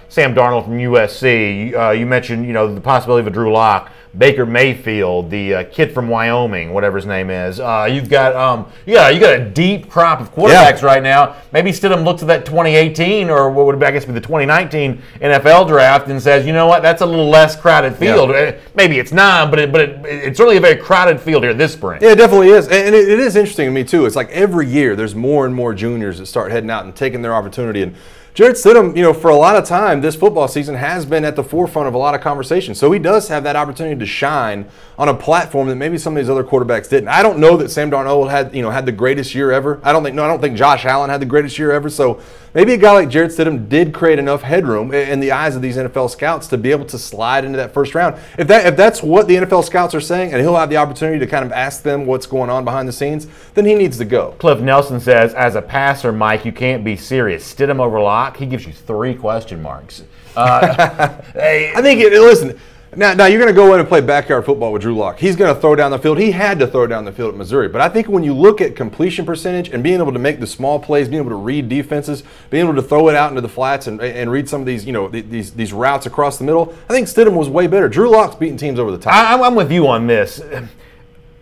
Sam Darnold from USC, you mentioned the possibility of a Drew Lock. Baker Mayfield, the kid from Wyoming, whatever his name is. You've got you got a deep crop of quarterbacks right now. Maybe Stidham looks at that 2018 or what would I guess be the 2019 NFL draft and says, you know what, that's a little less crowded field. Yeah. Maybe it's not, but it's certainly a very crowded field here this spring. Yeah, it definitely is, and it is interesting to me too. It's like every year there's more and more juniors that start heading out and taking their opportunity. And Jarrett Stidham, for a lot of time this football season has been at the forefront of a lot of conversation. So he does have that opportunity to shine on a platform that maybe some of these other quarterbacks didn't. I don't know that Sam Darnold had the greatest year ever. I don't think Josh Allen had the greatest year ever. So maybe a guy like Jarrett Stidham did create enough headroom in the eyes of these NFL scouts to be able to slide into that first round. If that's what the NFL scouts are saying, and he'll have the opportunity to kind of ask them what's going on behind the scenes, then he needs to go. Cliff Nelson says, as a passer, Mike, you can't be serious. Stidham over Lock, he gives you 3 question marks. I think listen. Now you're going to go in and play backyard football with Drew Lock. He's going to throw down the field. He had to throw down the field at Missouri. But I think when you look at completion percentage and being able to make the small plays, being able to read defenses, being able to throw it out into the flats and read some of these these routes across the middle, I think Stidham was way better. Drew Lock's beating teams over the top. I'm with you on this.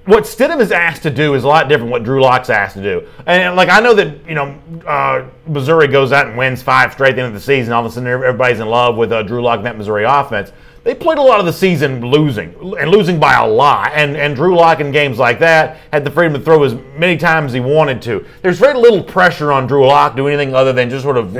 What Stidham is asked to do is a lot different than what Drew Lock's asked to do. And I know that Missouri goes out and wins 5 straight at the end of the season. All of a sudden everybody's in love with Drew Lock and that Missouri offense. They played a lot of the season losing by a lot. And Drew Lock in games like that had the freedom to throw as many times as he wanted to. There's very little pressure on Drew Lock to do anything other than just sort of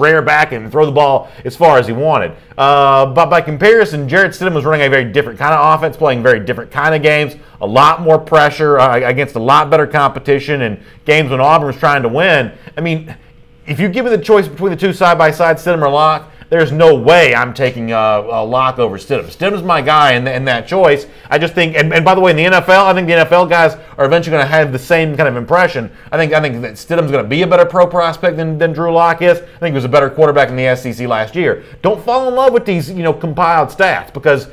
rear back and throw the ball as far as he wanted. But by comparison, Jarrett Stidham was running a very different kind of offense, playing very different kind of games, a lot more pressure against a lot better competition, and games when Auburn was trying to win. I mean, if you give me the choice between the two side by side, Stidham or Lock, there's no way I'm taking a Lock over Stidham. Stidham's my guy in that choice. I just think, and by the way, in the NFL, I think the NFL guys are eventually going to have the same kind of impression. I think that Stidham's going to be a better pro prospect than Drew Lock is. I think he was a better quarterback in the SEC last year. Don't fall in love with these compiled stats because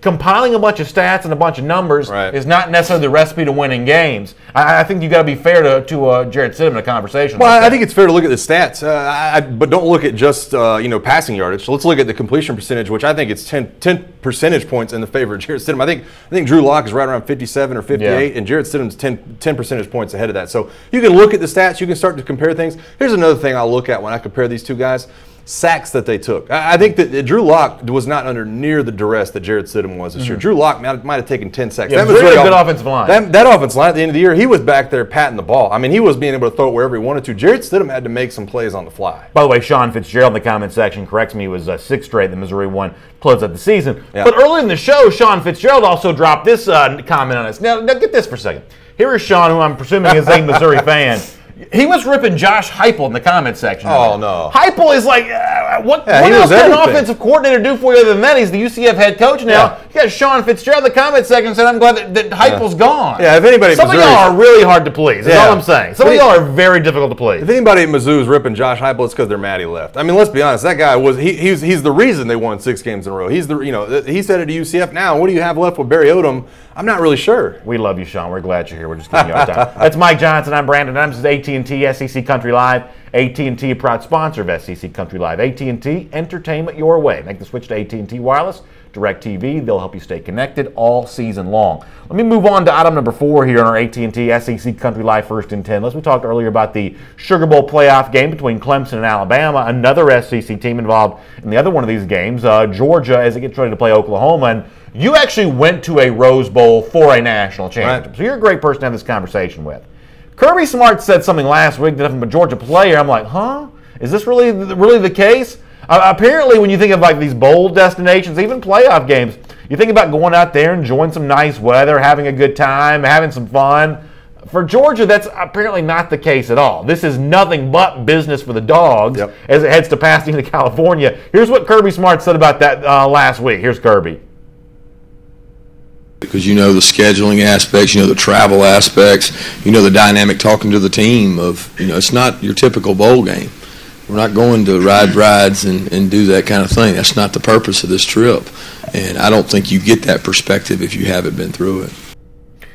compiling a bunch of stats and a bunch of numbers is not necessarily the recipe to winning games. I think you got to be fair to Jarrett Stidham in a conversation. Well, I think it's fair to look at the stats, but don't look at just passing yardage. So let's look at the completion percentage, which I think it's 10 percentage points in the favor of Jarrett Stidham. I think Drew Lock is right around 57 or 58, and Jarrett Stidham's 10 percentage points ahead of that. So you can look at the stats, you can start to compare things. Here's another thing I'll look at when I compare these two guys. Sacks that they took. I think that Drew Lock was not under near the duress that Jarrett Stidham was this year. Drew Lock might have taken 10 sacks. Yeah, that was really a good offensive line. That offensive line at the end of the year, he was back there patting the ball. I mean, he was being able to throw it wherever he wanted to. Jarrett Stidham had to make some plays on the fly. By the way, Sean Fitzgerald in the comment section corrects me. It was 6 straight that Missouri won close out the season. Yeah. But earlier in the show, Sean Fitzgerald also dropped this comment on us. Now get this for a second. Here is Sean, who I'm presuming is a Missouri fan. He was ripping Josh Heupel in the comment section. Oh, no. Heupel is like, what else can an offensive coordinator do for you other than that? He's the UCF head coach now. Yeah. You got Sean Fitzgerald in the comment section saying, I'm glad that Heupel's gone. Yeah, if anybody Some of y'all are really hard to please. That's all I'm saying. Some of y'all are very difficult to please. If anybody at Mizzou is ripping Josh Heupel, it's because they're mad he left. I mean, let's be honest. That guy he's the reason they won 6 games in a row. He's he said it to UCF now. What do you have left with Barry Odom? I'm not really sure. We love you, Sean. We're glad you're here. We're just giving you our time. That's Mike Johnson. I'm Brandon Adams. This is AT&T SEC Country Live. AT&T, a proud sponsor of SEC Country Live. AT&T, entertainment your way. Make the switch to AT&T Wireless, DirecTV. They'll help you stay connected all season long. Let me move on to item number 4 here on our AT&T SEC Country Live First and 10. We talked earlier about the Sugar Bowl playoff game between Clemson and Alabama. Another SEC team involved in the other one of these games, Georgia, as it gets ready to play Oklahoma. And you actually went to a Rose Bowl for a national championship. Right. So you're a great person to have this conversation with. Kirby Smart said something last week that if I'm a Georgia player, I'm like, huh? Is this really the case? Apparently, when you think of like these bowl destinations, even playoff games, you think about going out there, enjoying some nice weather, having a good time, having some fun. For Georgia, that's apparently not the case at all. This is nothing but business for the Dogs as it heads to Pasadena, California. Here's what Kirby Smart said about that last week. Here's Kirby. Because the scheduling aspects, the travel aspects, the dynamic talking to the team of, it's not your typical bowl game. We're not going to ride rides and do that kind of thing. That's not the purpose of this trip. And I don't think you get that perspective if you haven't been through it.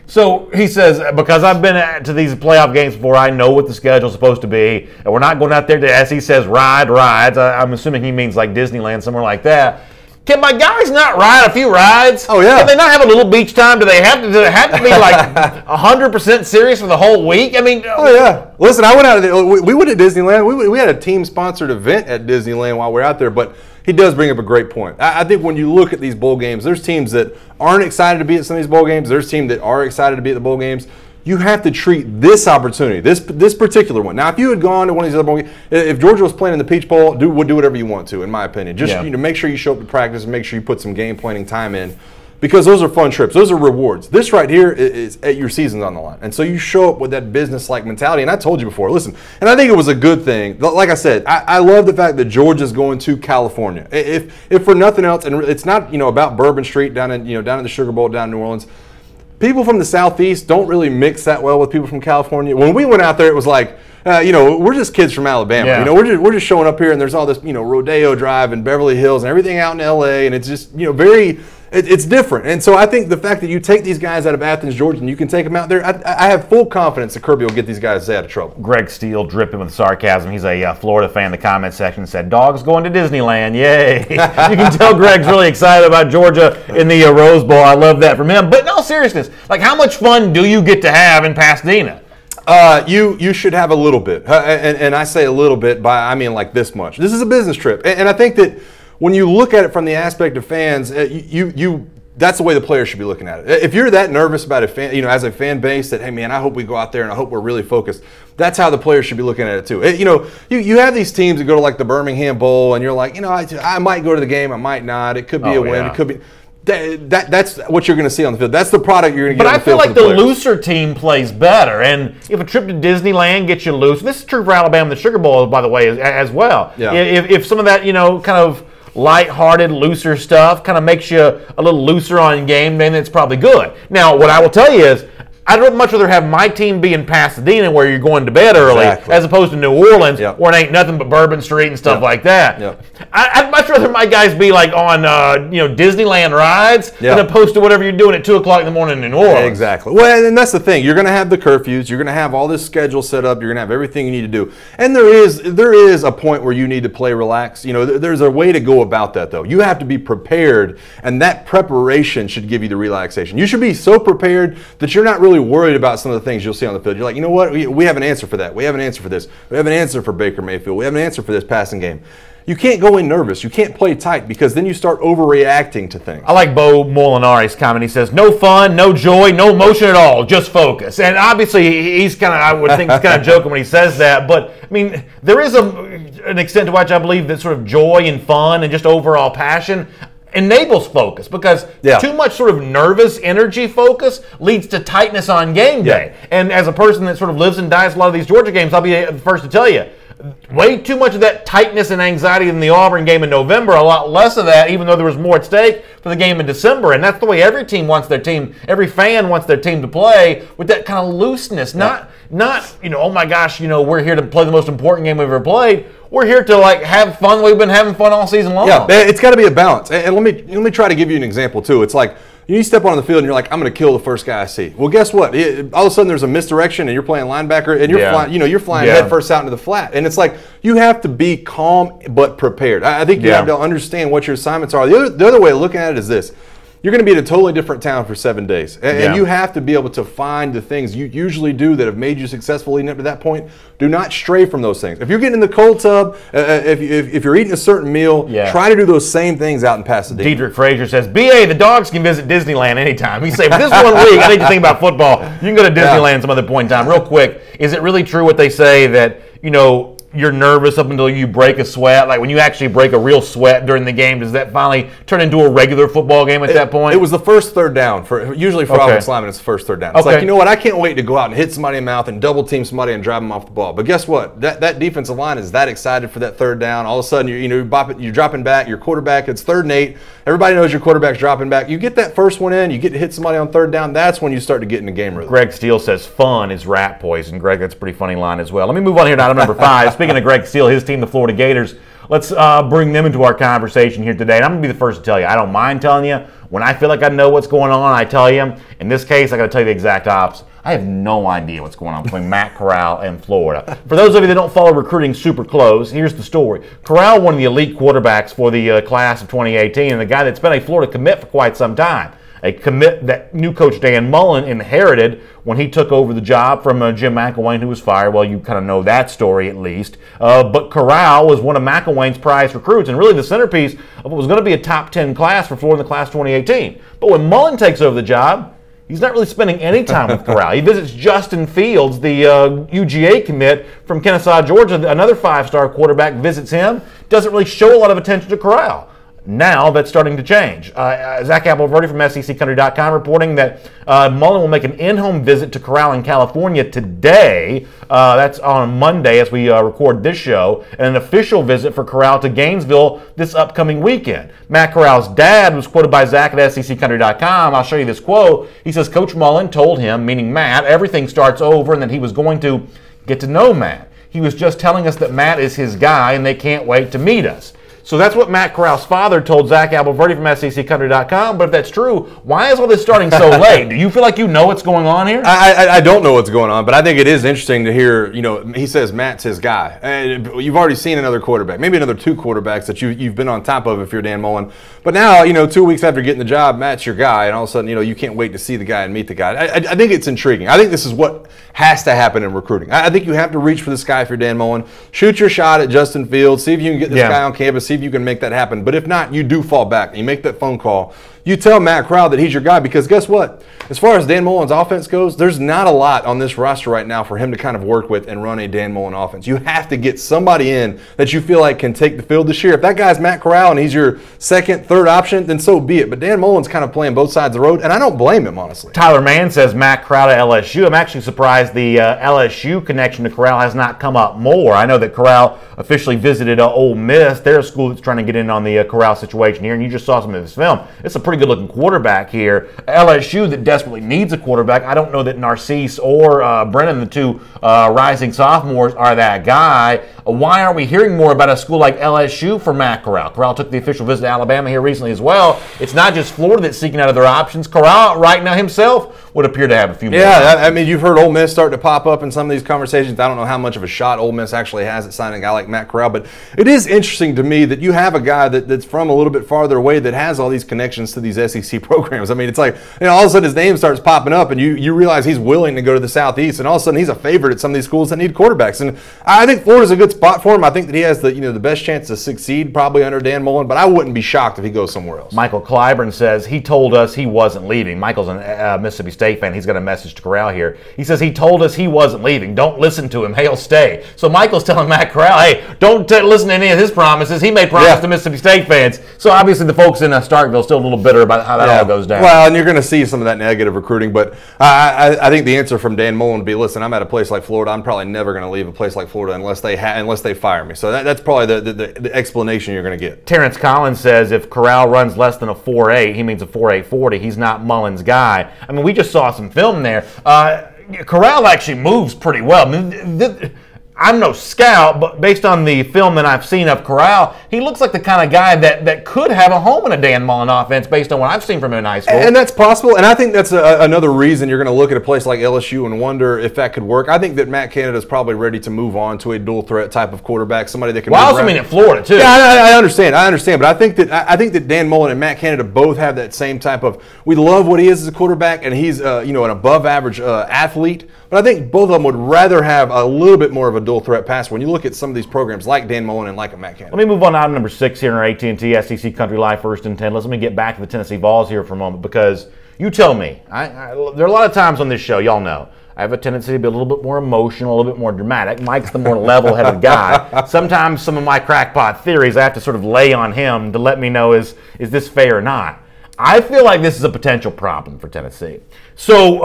So he says, because I've been to these playoff games before, I know what the schedule's supposed to be. And we're not going out there to, as he says, ride rides. I'm assuming he means like Disneyland, somewhere like that. Can my guys not ride a few rides? Oh, yeah. Can they not have a little beach time? Do they have to be like 100% serious for the whole week? I mean, oh yeah. Listen, I went out. We went to Disneyland. We had a team-sponsored event at Disneyland while we were out there. But he does bring up a great point. I think when you look at these bowl games, there's teams that aren't excited to be at some of these bowl games. There's teams that are excited to be at the bowl games. You have to treat this opportunity, this particular one. Now, if you had gone to one of these other bowl games, if Georgia was playing in the Peach Bowl, do whatever you want to, in my opinion. Just make sure you show up to practice and make sure you put some game planning time in, because those are fun trips. Those are rewards. This right here is your season's on the line, and so you show up with that business-like mentality. And I told you before, listen, and I think it was a good thing. Like I said, I love the fact that Georgia's going to California. If for nothing else, and it's not about Bourbon Street down in down in the Sugar Bowl down in New Orleans. People from the Southeast don't really mix that well with people from California. When we went out there, it was like, we're just kids from Alabama. Yeah. We're just showing up here, and there's all this, Rodeo Drive and Beverly Hills and everything out in L.A., and it's just, it's different. And so I think the fact that you take these guys out of Athens, Georgia, and you can take them out there, I have full confidence that Kirby will get these guys out of trouble. Greg Steele dripping with sarcasm. He's a Florida fan in the comment section. Said, "Dogs going to Disneyland. Yay." You can tell Greg's really excited about Georgia in the Rose Bowl. I love that from him. But in all seriousness, like, how much fun do you get to have in Pasadena? You should have a little bit. And I say a little bit I mean like this much. This is a business trip. And I think that when you look at it from the aspect of fans, that's the way the players should be looking at it. If you're that nervous about a fan, as a fan base, that, hey man, I hope we go out there and I hope we're really focused. That's how the players should be looking at it too. You have these teams that go to like the Birmingham Bowl, and you're like, I might go to the game, I might not. It could be a win. It could be. That's what you're going to see on the field. That's the product you're going to get on the field. But I feel like the looser team plays better. And if a trip to Disneyland gets you loose, this is true for Alabama, the Sugar Bowl, by the way, as well. Yeah. If some of that, kind of lighthearted, looser stuff kind of makes you a little looser on game, then it's probably good. Now, what I will tell you is, I'd much rather have my team be in Pasadena, where you're going to bed early, as opposed to New Orleans, where it ain't nothing but Bourbon Street and stuff like that. I'd much rather my guys be like on Disneyland rides, as opposed to whatever you're doing at 2 o'clock in the morning in New Orleans. Exactly. Well, and that's the thing. You're going to have the curfews. You're going to have all this schedule set up. You're going to have everything you need to do. And there is a point where you need to play relax. There's a way to go about that, though. You have to be prepared, and that preparation should give you the relaxation. You should be so prepared that you're not really worried about some of the things you'll see on the field. You're like, you know what? We have an answer for that. We have an answer for this. We have an answer for Baker Mayfield. We have an answer for this passing game. You can't go in nervous. You can't play tight, because then you start overreacting to things. I like Bo Molinari's comment. He says, "No fun, no joy, no emotion at all, just focus." And obviously, he's kind of, I would think he's kind of joking when he says that. But, I mean, there is an extent to which I believe that sort of joy and fun and just overall passion enables focus, because too much sort of nervous energy focus leads to tightness on game day. And as a person that sort of lives and dies a lot of these Georgia games, I'll be the first to tell you, way too much of that tightness and anxiety in the Auburn game in November, a lot less of that, even though there was more at stake for the game in December. And that's the way every team wants their team, every fan wants their team to play, with that kind of looseness. Not oh my gosh, we're here to play the most important game we've ever played. We're here to have fun. We've been having fun all season long. Yeah, it's got to be a balance. And let me try to give you an example too. It's like, you step on the field and you're like, I'm going to kill the first guy I see. Well, guess what? All of a sudden there's a misdirection and you're playing linebacker and you're flying head first out into the flat. And it's like, you have to be calm but prepared. I think you have to understand what your assignments are. The other way of looking at it is this. You're going to be in a totally different town for 7 days. And you have to be able to find the things you usually do that have made you successful leading up to that point. Do not stray from those things. If you're getting in the cold tub, if you're eating a certain meal, try to do those same things out in Pasadena. Diedrich Frazier says, BA, the dogs can visit Disneyland anytime. He said, this 1 week, I need to think about football. You can go to Disneyland some other point in time. Real quick, is it really true what they say that, you're nervous up until you break a sweat? Like, when you actually break a real sweat during the game, does that finally turn into a regular football game at that point? It was the first third down. Usually for offensive linemen, it's the first third down. It's like, you know what? I can't wait to go out and hit somebody in the mouth and double team somebody and drive them off the ball. But guess what? That defensive line is that excited for that third down. All of a sudden, you're dropping back. Your quarterback, it's 3rd and 8. Everybody knows your quarterback's dropping back. You get that first one in. You get to hit somebody on 3rd down. That's when you start to get in the game rhythm. Greg Steele says, fun is rat poison. Greg, that's a pretty funny line as well. Let me move on here to item number 5. Speaking of Greg Steele, his team, the Florida Gators, let's bring them into our conversation here today. And I'm going to be the first to tell you, I don't mind telling you. When I feel like I know what's going on, I tell you. In this case, I got to tell you the exact opposite. I have no idea what's going on between Matt Corral and Florida. For those of you that don't follow recruiting super close, here's the story. Corral, one of the elite quarterbacks for the class of 2018, and the guy that's been a Florida commit for quite some time. A commit that new coach Dan Mullen inherited when he took over the job from Jim McElwain, who was fired. Well, you kind of know that story at least. But Corral was one of McElwain's prized recruits and really the centerpiece of what was going to be a top 10 class for Florida in the class 2018. But when Mullen takes over the job, he's not really spending any time with Corral. He visits Justin Fields, the UGA commit from Kennesaw, Georgia. Another five-star quarterback visits him. Doesn't really show a lot of attention to Corral. Now that's starting to change. Zach Appleverdi from SECCountry.com reporting that Mullen will make an in-home visit to Corral in California today. That's on Monday as we record this show. And an official visit for Corral to Gainesville this upcoming weekend. Matt Corral's dad was quoted by Zach at SECCountry.com. I'll show you this quote. He says, Coach Mullen told him, meaning Matt, everything starts over and that he was going to get to know Matt. He was just telling us that Matt is his guy and they can't wait to meet us. So that's what Matt Corral's father told Zach Appleverdi from SECCountry.com. But if that's true, why is all this starting so late? Do you feel like you know what's going on here? I don't know what's going on, but I think it is interesting to hear, he says Matt's his guy. And you've already seen another quarterback, maybe another two quarterbacks that you've been on top of if you're Dan Mullen. But now, 2 weeks after getting the job, Matt's your guy, and all of a sudden, you can't wait to see the guy and meet the guy. I think it's intriguing. I think this is what has to happen in recruiting. I think you have to reach for this guy if you're Dan Mullen. Shoot your shot at Justin Fields. See if you can get this guy on campus. See if you can make that happen. But if not, you do fall back and you make that phone call. You tell Matt Corral that he's your guy because guess what? As far as Dan Mullen's offense goes, there's not a lot on this roster right now for him to kind of work with and run a Dan Mullen offense. You have to get somebody in that you feel like can take the field this year. If that guy's Matt Corral and he's your second, third option, then so be it. But Dan Mullen's kind of playing both sides of the road, and I don't blame him, honestly. Tyler Mann says Matt Corral to LSU. I'm actually surprised the LSU connection to Corral has not come up more. I know that Corral officially visited Ole Miss. They're a school that's trying to get in on the Corral situation here, and you just saw some of this film. It's a pretty good-looking quarterback here. LSU that desperately needs a quarterback. I don't know that Narcisse or Brennan, the two rising sophomores, are that guy. Why aren't we hearing more about a school like LSU for Matt Corral? Corral took the official visit to Alabama here recently as well. It's not just Florida that's seeking out of their options. Corral right now himself would appear to have a few more. Yeah, I mean, you've heard Ole Miss start to pop up in some of these conversations. I don't know how much of a shot Ole Miss actually has at signing a guy like Matt Corral, but it is interesting to me that you have a guy that's from a little bit farther away that has all these connections to these SEC programs. I mean, it's like, all of a sudden his name starts popping up and you realize he's willing to go to the Southeast, and all of a sudden he's a favorite at some of these schools that need quarterbacks. And I think Florida's a good spot for him. I think that he has the best chance to succeed probably under Dan Mullen, but I wouldn't be shocked if he goes somewhere else. Michael Clyburn says he told us he wasn't leaving. Michael's a Mississippi State fan. He's got a message to Corral here. He says he told us he wasn't leaving. Don't listen to him. He'll stay. So Michael's telling Matt Corral, hey, don't listen to any of his promises. He made promises to Mississippi State fans. So obviously the folks in Starkville still a little bitter about how that all goes down. Well, and you're going to see some of that negative recruiting, but I think the answer from Dan Mullen would be, listen, I'm at a place like Florida. I'm probably never going to leave a place like Florida unless they fire me. So that's probably the explanation you're going to get. Terrence Collins says if Corral runs less than a 4.8, he means a 4.840. He's not Mullen's guy. I mean, we just saw some film there. Corral actually moves pretty well. I mean, I'm no scout, but based on the film that I've seen of Corral, he looks like the kind of guy that could have a home in a Dan Mullen offense based on what I've seen from him in high school. And that's possible, and I think that's another reason you're going to look at a place like LSU and wonder if that could work. I think that Matt Canada is probably ready to move on to a dual threat type of quarterback, somebody that can move around. I also mean in Florida, too. Yeah, I understand, but I think that Dan Mullen and Matt Canada both have that same type of, we love what he is as a quarterback, and he's an above-average athlete, but I think both of them would rather have a little bit more of a dual threat pass when you look at some of these programs like Dan Mullen and like a Matt Canada. Let me move on to item number 6 here in our AT&T SEC Country Live First and 10. Let me get back to the Tennessee Vols here for a moment because you tell me. There are a lot of times on this show, y'all know, I have a tendency to be a little bit more emotional, a little bit more dramatic. Mike's the more level-headed guy. Sometimes some of my crackpot theories I have to sort of lay on him to let me know is this fair or not. I feel like this is a potential problem for Tennessee. So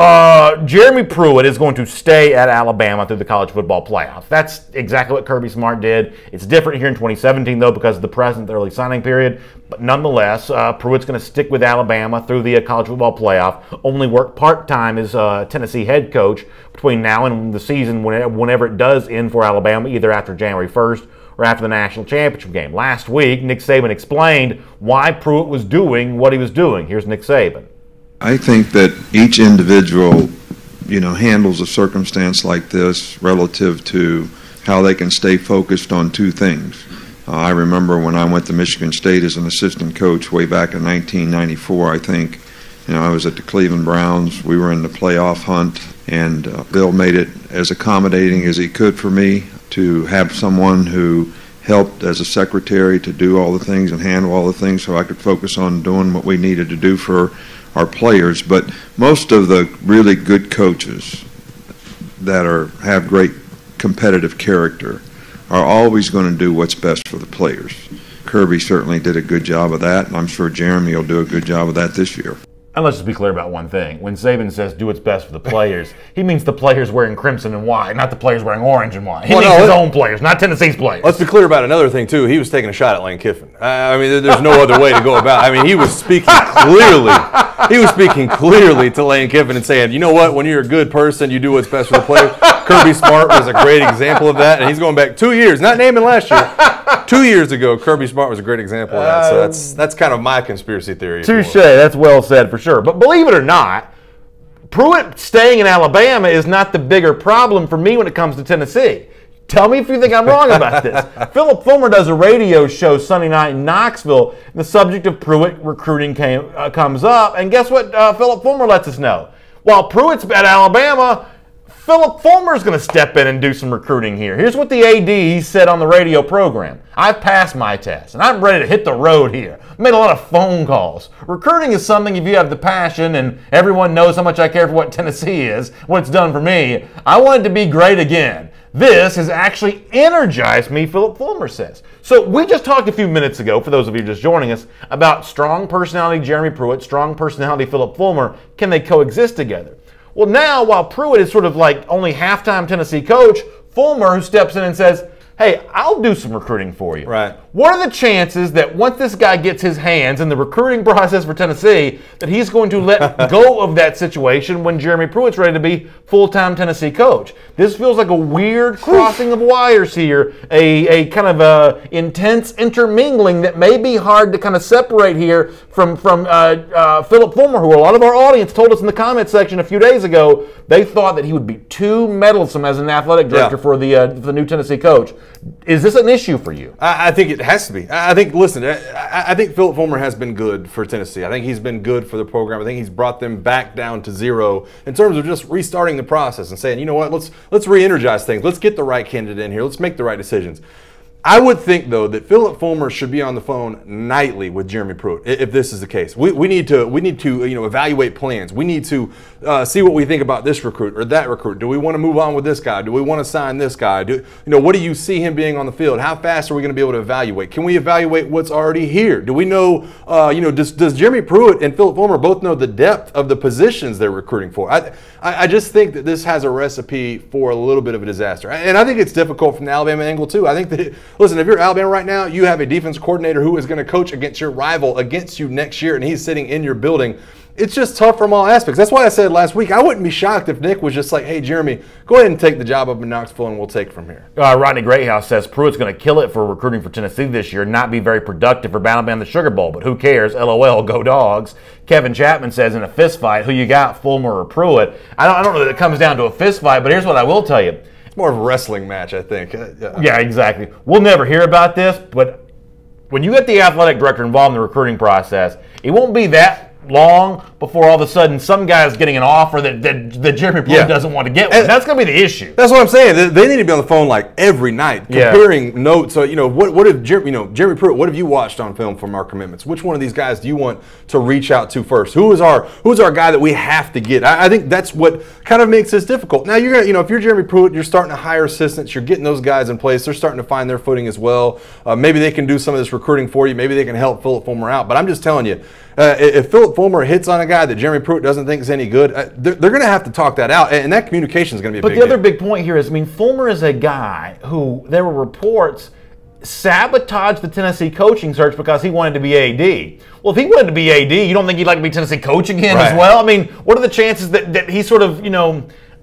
Jeremy Pruitt is going to stay at Alabama through the college football playoff. That's exactly what Kirby Smart did. It's different here in 2017, though, because of the present early signing period. But nonetheless, Pruitt's going to stick with Alabama through the college football playoff, only work part-time as Tennessee head coach between now and the season whenever it does end for Alabama, either after January 1st or after the national championship game. Last week, Nick Saban explained why Pruitt was doing what he was doing. Here's Nick Saban. I think that each individual handles a circumstance like this relative to how they can stay focused on two things. I remember when I went to Michigan State as an assistant coach way back in 1994, I think. I was at the Cleveland Browns. We were in the playoff hunt, and Bill made it as accommodating as he could for me to have someone who helped as a secretary to do all the things and handle all the things so I could focus on doing what we needed to do for our players. But most of the really good coaches that have great competitive character are always going to do what's best for the players. Kirby certainly did a good job of that, and I'm sure Jeremy will do a good job of that this year. And let's just be clear about one thing. When Saban says do what's best for the players, he means the players wearing crimson and white, not the players wearing orange and white. He means his own players, not Tennessee's players. Let's be clear about another thing, too. He was taking a shot at Lane Kiffin. I mean, there's no other way to go about it. I mean, he was speaking clearly. He was speaking clearly to Lane Kiffin and saying, you know what, when you're a good person, you do what's best for the players. Kirby Smart was a great example of that, and he's going back 2 years, not naming last year. 2 years ago, Kirby Smart was a great example of that. So that's kind of my conspiracy theory. Touche. That's well said for sure. But believe it or not, Pruitt staying in Alabama is not the bigger problem for me when it comes to Tennessee. Tell me if you think I'm wrong about this. Philip Fulmer does a radio show Sunday night in Knoxville, and the subject of Pruitt recruiting comes up. And guess what Philip Fulmer lets us know? While Pruitt's at Alabama, Philip Fulmer's going to step in and do some recruiting here. Here's what the AD said on the radio program. I've passed my test, and I'm ready to hit the road here. Made a lot of phone calls. Recruiting is something if you have the passion, and everyone knows how much I care for what Tennessee is, what it's done for me. I want it to be great again. This has actually energized me, Philip Fulmer says. So we just talked a few minutes ago, for those of you just joining us, about strong personality Jeremy Pruitt, strong personality Philip Fulmer. Can they coexist together? Well, now, while Pruitt is sort of like only half-time Tennessee coach, Fulmer, who steps in and says, hey, I'll do some recruiting for you. Right. What are the chances that once this guy gets his hands in the recruiting process for Tennessee, that he's going to let go of that situation when Jeremy Pruitt's ready to be full-time Tennessee coach? This feels like a weird crossing of wires here, a kind of intense intermingling that may be hard to kind of separate here from Philip Fulmer, who a lot of our audience told us in the comment section a few days ago they thought that he would be too meddlesome as an athletic director for the new Tennessee coach. Is this an issue for you? I think it has to be. I think Philip Fulmer has been good for Tennessee. I think he's been good for the program. I think he's brought them back down to zero in terms of just restarting the process and saying, you know what, let's re-energize things. Let's get the right candidate in here. Let's make the right decisions. I would think, though, that Philip Fulmer should be on the phone nightly with Jeremy Pruitt if this is the case. We need to evaluate plans. We need to see what we think about this recruit or that recruit. Do we want to move on with this guy? Do we want to sign this guy? What do you see him being on the field? How fast are we going to be able to evaluate? Can we evaluate what's already here? Do we know? Does Jeremy Pruitt and Philip Fulmer both know the depth of the positions they're recruiting for? I just think that this has a recipe for a little bit of a disaster, and I think it's difficult from the Alabama angle too. I think that. Listen, if you're Alabama right now, you have a defense coordinator who is going to coach against your rival against you next year, and he's sitting in your building. It's just tough from all aspects. That's why I said last week I wouldn't be shocked if Nick was just like, hey, Jeremy, go ahead and take the job up in Knoxville, and we'll take it from here. Rodney Greathouse says Pruitt's going to kill it for recruiting for Tennessee this year, not be very productive for Alabama in the Sugar Bowl, but who cares? LOL, go Dogs. Kevin Chapman says in a fist fight, who you got, Fulmer or Pruitt? I don't know that it comes down to a fist fight, but here's what I will tell you. More of a wrestling match, I think. Yeah, exactly. We'll never hear about this, but when you get the athletic director involved in the recruiting process, it won't be that long before all of a sudden some guy's getting an offer that Jeremy Pruitt doesn't want to get with. That's going to be the issue. That's what I'm saying. They need to be on the phone like every night, comparing notes. So what if Jeremy Pruitt? What have you watched on film from our commitments? Which one of these guys do you want to reach out to first? Who's our guy that we have to get? I think that's what kind of makes this difficult. Now you're gonna if you're Jeremy Pruitt, you're starting to hire assistants. You're getting those guys in place. They're starting to find their footing as well. Maybe they can do some of this recruiting for you. Maybe they can help Philip Fulmer out. But I'm just telling you. If Philip Fulmer hits on a guy that Jeremy Pruitt doesn't think is any good, they're going to have to talk that out, and that communication is going to be a big deal. But the other big point here is, Fulmer is a guy who, there were reports, sabotaged the Tennessee coaching search because he wanted to be AD. Well, if he wanted to be AD, you don't think he'd like to be Tennessee coach again as well? What are the chances that he sort of,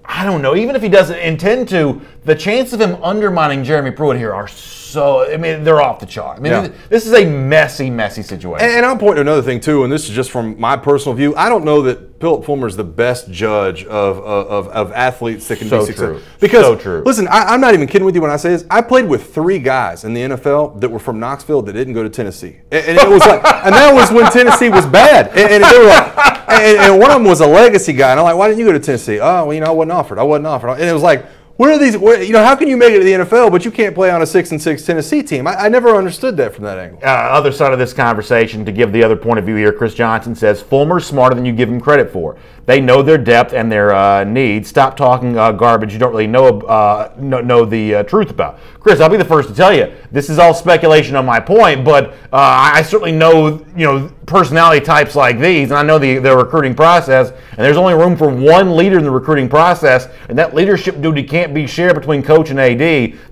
I don't know, even if he doesn't intend to, the chances of him undermining Jeremy Pruitt here are they're off the chart. This is a messy, messy situation. And I'll point to another thing, too, and this is just from my personal view. I don't know that Philip Fulmer is the best judge of athletes that can So be successful. true. Because, So true. listen, I'm not even kidding with you when I say this. I played with 3 guys in the NFL that were from Knoxville that didn't go to Tennessee. And it was like, and that was when Tennessee was bad. And they were like, and one of them was a legacy guy. And I'm like, why didn't you go to Tennessee? Oh, well, I wasn't offered. And it was like, how can you make it to the NFL, but you can't play on a 6-6 Tennessee team? I never understood that from that angle. Other side of this conversation, to give the other point of view here, Chris Johnson says, Fulmer's smarter than you give him credit for. They know their depth and their needs. Stop talking garbage you don't really know the truth about. Chris, I'll be the first to tell you, this is all speculation on my point, but I certainly know personality types like these, and I know the recruiting process, and there's only room for one leader in the recruiting process, and that leadership duty can't be shared between coach and AD.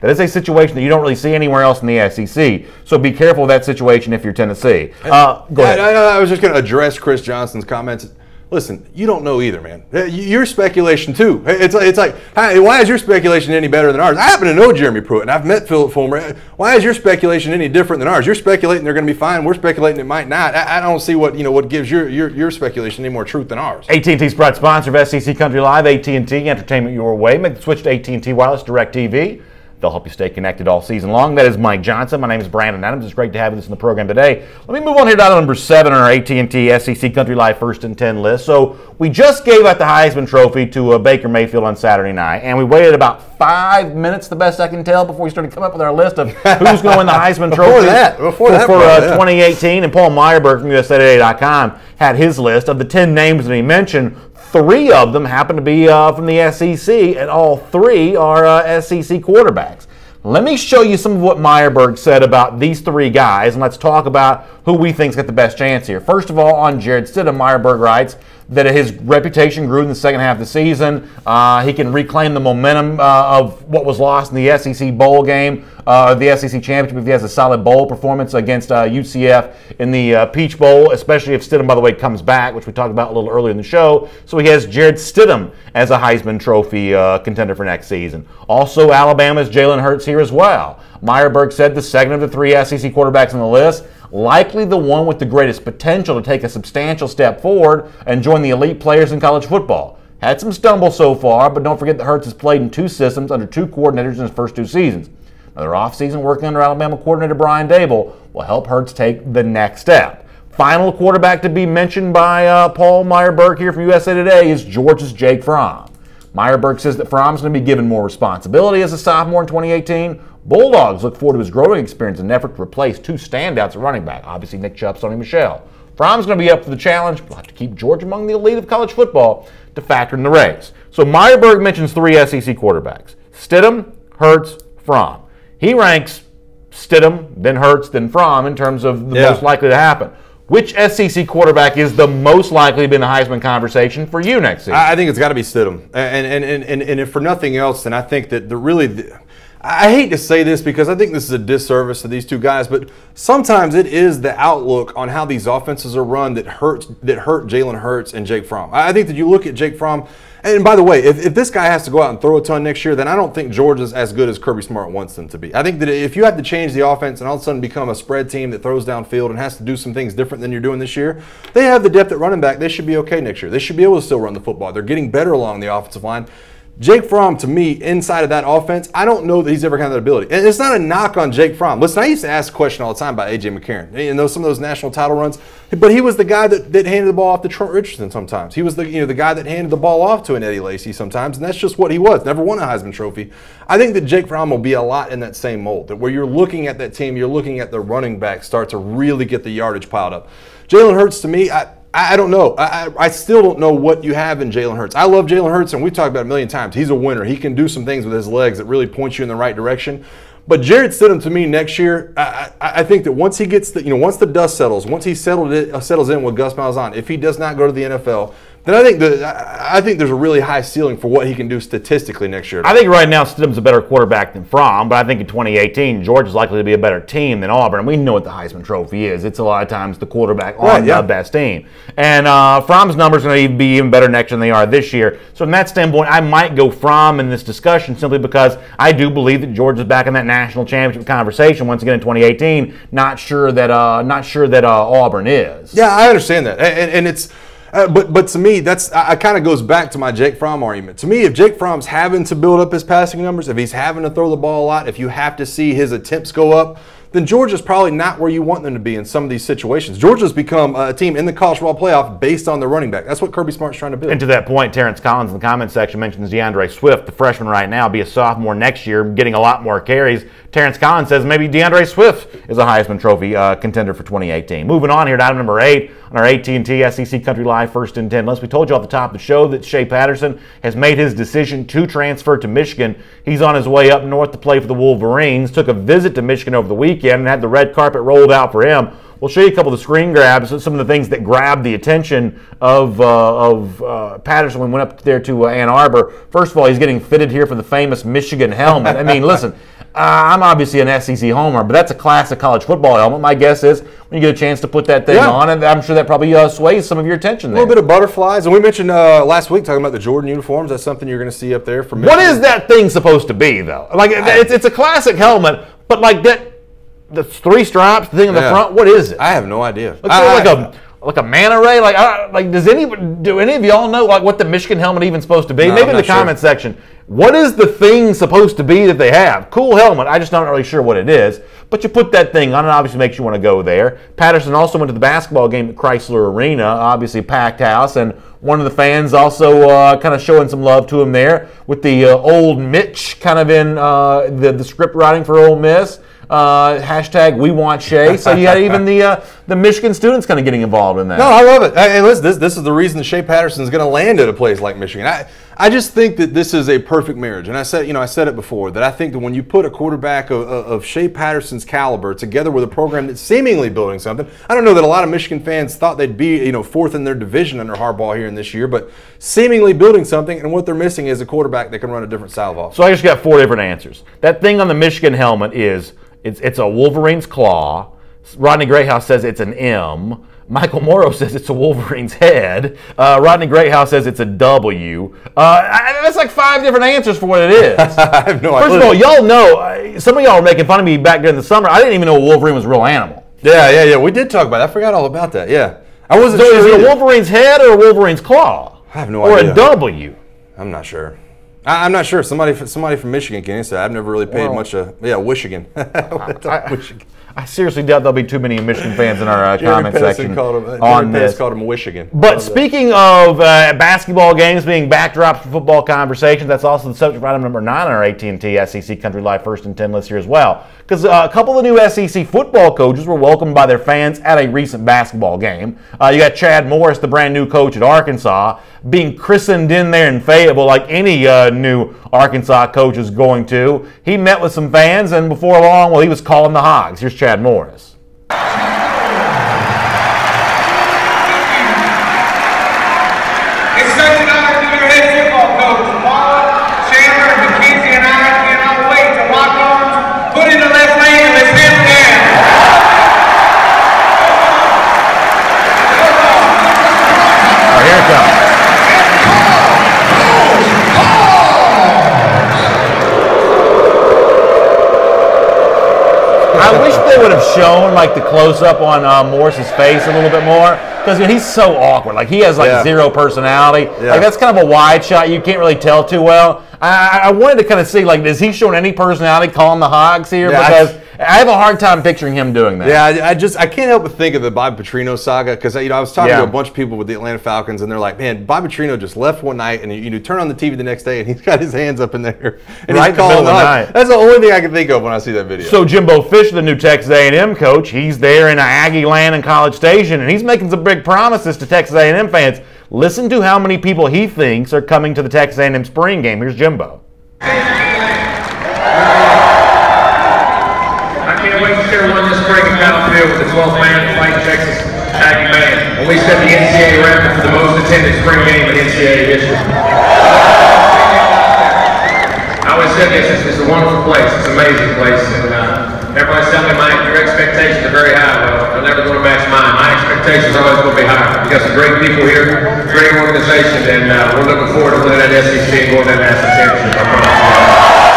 That is a situation that you don't really see anywhere else in the SEC. So be careful of that situation if you're Tennessee. Go ahead. I was just going to address Chris Johnson's comments. Listen, you don't know either, man. You're speculation too. It's like, why is your speculation any better than ours? I happen to know Jeremy Pruitt, and I've met Philip Fulmer. Why is your speculation any different than ours? You're speculating they're going to be fine. We're speculating it might not. I don't see what gives your speculation any more truth than ours. AT&T's proud sponsor of SEC Country Live. AT&T, entertainment your way. Make the switch to AT&T Wireless Direct TV. They'll help you stay connected all season long. That is Mike Johnson. My name is Brandon Adams. It's great to have you in the program today. Let me move on here to number 7 on our AT&T SEC Country Live First and 10 list. So we just gave out the Heisman Trophy to Baker Mayfield on Saturday night, and we waited about 5 minutes, the best I can tell, before we started coming up with our list of who's going to win the Heisman Trophy before that, for 2018. And Paul Meyerberg from USAtoday.com had his list of the 10 names that he mentioned. 3 of them happen to be from the SEC, and all 3 are SEC quarterbacks. Let me show you some of what Meyerberg said about these 3 guys, and let's talk about who we think's got the best chance here. First of all, on Jarrett Stidham, Meyerberg writes that his reputation grew in the second half of the season. He can reclaim the momentum of what was lost in the SEC bowl game, the SEC championship, if he has a solid bowl performance against UCF in the Peach Bowl, especially if Stidham, by the way, comes back, which we talked about a little earlier in the show. So he has Jarrett Stidham as a Heisman Trophy contender for next season. Also, Alabama's Jalen Hurts here as well. Meyerberg said the second of the 3 SEC quarterbacks on the list, likely the one with the greatest potential to take a substantial step forward and join the elite players in college football. Had some stumbles so far, but don't forget that Hurts has played in 2 systems under 2 coordinators in his first 2 seasons. Another offseason working under Alabama coordinator Brian Dable will help Hurts take the next step. Final quarterback to be mentioned by Paul Meyerberg here from USA Today is Georgia's Jake Fromm. Meyerberg says that Fromm's going to be given more responsibility as a sophomore in 2018. Bulldogs look forward to his growing experience in an effort to replace 2 standouts at running back, obviously Nick Chubb, Sony Michel. Fromm's going to be up for the challenge. We'll have to keep Georgia among the elite of college football to factor in the race. So Meyerberg mentions 3 SEC quarterbacks: Stidham, Hurts, Fromm. He ranks Stidham, then Hurts, then Fromm in terms of the most likely to happen. Which SEC quarterback is the most likely to be in the Heisman conversation for you next season? I think it's got to be Stidham. And if for nothing else, then I think that I hate to say this because I think this is a disservice to these 2 guys, but sometimes it is the outlook on how these offenses are run that hurt Jalen Hurts and Jake Fromm. I think that you look at Jake Fromm, and by the way, if this guy has to go out and throw a ton next year, then I don't think Georgia's as good as Kirby Smart wants them to be. I think that if you have to change the offense and all of a sudden become a spread team that throws downfield and has to do some things different than you're doing this year, they have the depth at running back. They should be okay next year. They should be able to still run the football. They're getting better along the offensive line. Jake Fromm, to me, inside of that offense, I don't know that he's ever had that ability. And it's not a knock on Jake Fromm. Listen, I used to ask a question all the time about A.J. McCarron. You know, some of those national title runs. But he was the guy that handed the ball off to Trent Richardson sometimes. He was the guy that handed the ball off to an Eddie Lacy sometimes, and that's just what he was. Never won a Heisman Trophy. I think that Jake Fromm will be a lot in that same mold, that where you're looking at that team, you're looking at the running back start to really get the yardage piled up. Jalen Hurts, to me, I don't know. I still don't know what you have in Jalen Hurts. I love Jalen Hurts, and we've talked about it a million times. He's a winner. He can do some things with his legs that really point you in the right direction. But Jarrett Stidham, to me, next year, I think that once he gets once the dust settles, once he settles in with Gus Malzahn, if he does not go to the NFL, then I think there's a really high ceiling for what he can do statistically next year. I think right now Stidham's a better quarterback than Fromm, but I think in 2018 Georgia's likely to be a better team than Auburn. And we know what the Heisman Trophy is. It's a lot of times the quarterback on the best team. And Fromm's numbers are going to be even better next year than they are this year. So from that standpoint, I might go Fromm in this discussion simply because I do believe that Georgia's back in that national championship conversation once again in 2018. Not sure that Auburn is. Yeah, I understand that, and it's. But to me, that's I kind of goes back to my Jake Fromm argument. To me, if Jake Fromm's having to build up his passing numbers, if he's having to throw the ball a lot, if you have to see his attempts go up, then Georgia's probably not where you want them to be in some of these situations. Georgia's become a team in the college football playoff based on their running back. That's what Kirby Smart's trying to build. And to that point, Terrence Collins in the comment section mentions DeAndre Swift, the freshman right now, be a sophomore next year, getting a lot more carries. Terrence Collins says maybe DeAndre Swift is a Heisman Trophy contender for 2018. Moving on here to item number 8 on our AT&T SEC Country Live First and 10 list. We told you off the top of the show that Shea Patterson has made his decision to transfer to Michigan. He's on his way up north to play for the Wolverines. Took a visit to Michigan over the weekend and had the red carpet rolled out for him. We'll show you a couple of the screen grabs, some of the things that grabbed the attention of Patterson when we went up there to Ann Arbor. First of all, he's getting fitted here for the famous Michigan helmet. I mean, listen, I'm obviously an SEC homer, but that's a classic college football helmet. My guess is when you get a chance to put that thing on, and I'm sure that probably sways some of your attention there. A little bit of butterflies. And we mentioned last week talking about the Jordan uniforms. That's something you're going to see up there for Michigan. What is that thing supposed to be, though? Like, it's a classic helmet, but like that. The 3 stripes, the thing in the front, what is it? I have no idea. Like a manta ray? Do any of y'all know like what the Michigan helmet even supposed to be? No, maybe in the comment section. What is the thing supposed to be that they have? Cool helmet. I just not really sure what it is. But you put that thing on, it obviously makes you want to go there. Patterson also went to the basketball game at Chrysler Arena, obviously packed house, and one of the fans also kind of showing some love to him there with the old Mitch kind of in the script writing for Ole Miss. Hashtag we want Shea. So you had even the Michigan students kind of getting involved in that. No, I love it. And listen, this is the reason that Shea Patterson is going to land at a place like Michigan. I just think that this is a perfect marriage. And I said it before, that I think that when you put a quarterback of Shea Patterson's caliber together with a program that's seemingly building something, I don't know that a lot of Michigan fans thought they'd be, fourth in their division under Harbaugh here in this year, but seemingly building something, and what they're missing is a quarterback that can run a different style of offense. So I just got 4 different answers. That thing on the Michigan helmet is it's a Wolverine's claw. Rodney Greathouse says it's an M. Michael Morrow says it's a Wolverine's head. Rodney Greathouse says it's a W. That's like 5 different answers for what it is. I have no idea. First of all, y'all know, some of y'all were making fun of me back during the summer. I didn't even know a Wolverine was a real animal. Yeah. We did talk about it. I forgot all about that. Yeah. I wasn't sure. Is it a Wolverine's head or a Wolverine's claw? I have no idea. Or a W? I'm not sure. I'm not sure. Somebody from Michigan can answer that. I've never really paid much of. Yeah, Michigan. I seriously doubt there'll be too many Michigan fans in our comment section on this. Called him Michigan. But speaking of basketball games being backdrops for football conversations, that's also the subject of item number 9 on our AT&T SEC Country Live First and 10 list here as well. Because a couple of new SEC football coaches were welcomed by their fans at a recent basketball game. You got Chad Morris, the brand new coach at Arkansas, being christened in there in Fayetteville like any new Arkansas coach is going to. He met with some fans, and before long, he was calling the Hogs. Here's Chad Morris. It's such an honor to be your head football coach. Paul, Chandler, McKenzie, and I cannot wait to lock arms, put in the left lane, and let's hit down. All right, here it comes. I wish they would have shown like the close-up on Morris's face a little bit more, because he's so awkward. Like he has zero personality. Yeah. Like that's kind of a wide shot. You can't really tell too well. I wanted to kind of see is he showing any personality calling the Hogs here? Yeah, because I have a hard time picturing him doing that. Yeah, I can't help but think of the Bobby Petrino saga, because I was talking to a bunch of people with the Atlanta Falcons, and they're like, man, Bobby Petrino just left one night, and you turn on the TV the next day, and he's got his hands up in there, and he's calling the Hogs. That's the only thing I can think of when I see that video. So Jimbo Fisher, the new Texas A&M coach, he's there in Aggie land in College Station, and he's making some big promises to Texas A&M fans. Listen to how many people he thinks are coming to the Texas A&M spring game. Here's Jimbo. I can't wait to share one this spring in Battlefield with the 12th man playing Texas Aggie band. When we set the NCAA record for the most attended spring game in NCAA history. I always said this, it's a wonderful place, it's an amazing place, and everybody's telling me your expectations are very high. Well, they're never going to match mine. My expectations are always going to be higher. We've got some great people here, great organization, and we're looking forward to winning that SEC and going to that national championship. I promise you.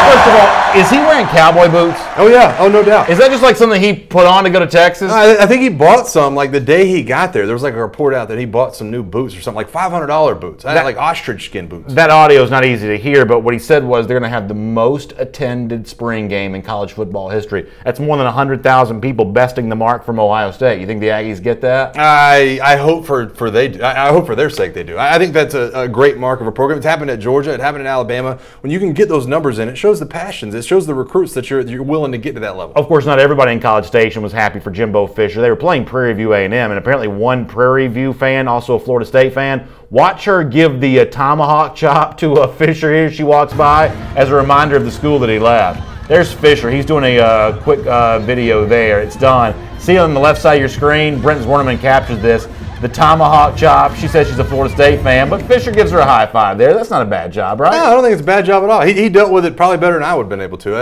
First of all, Is he wearing cowboy boots? Oh, yeah. Oh, no doubt. Is that just like something he put on to go to Texas? I think he bought some, like the day he got there. There was like a report out that he bought some new boots or something, like $500 boots. Like ostrich skin boots. That audio is not easy to hear, but what he said was they're going to have the most attended spring game in college football history. That's more than 100,000 people besting the mark from Ohio State. You think the Aggies get that? I hope I hope for their sake they do. I think that's a great mark of a program. It's happened at Georgia. It happened in Alabama. When you can get those numbers in, it shows the passions. It shows the recruits that you're willing to get to that level. Of course, not everybody in College Station was happy for Jimbo Fisher. They were playing Prairie View A&M, and apparently one Prairie View fan, also a Florida State fan, watch her give the tomahawk chop to Fisher here as she walks by as a reminder of the school that he left. There's Fisher. He's doing a quick video there. It's done. See on the left side of your screen, Brenton Zwerneman captures this. The tomahawk chop. She says she's a Florida State fan, but Fisher gives her a high five there. That's not a bad job, right? No, I don't think it's a bad job at all. He dealt with it probably better than I would have been able to.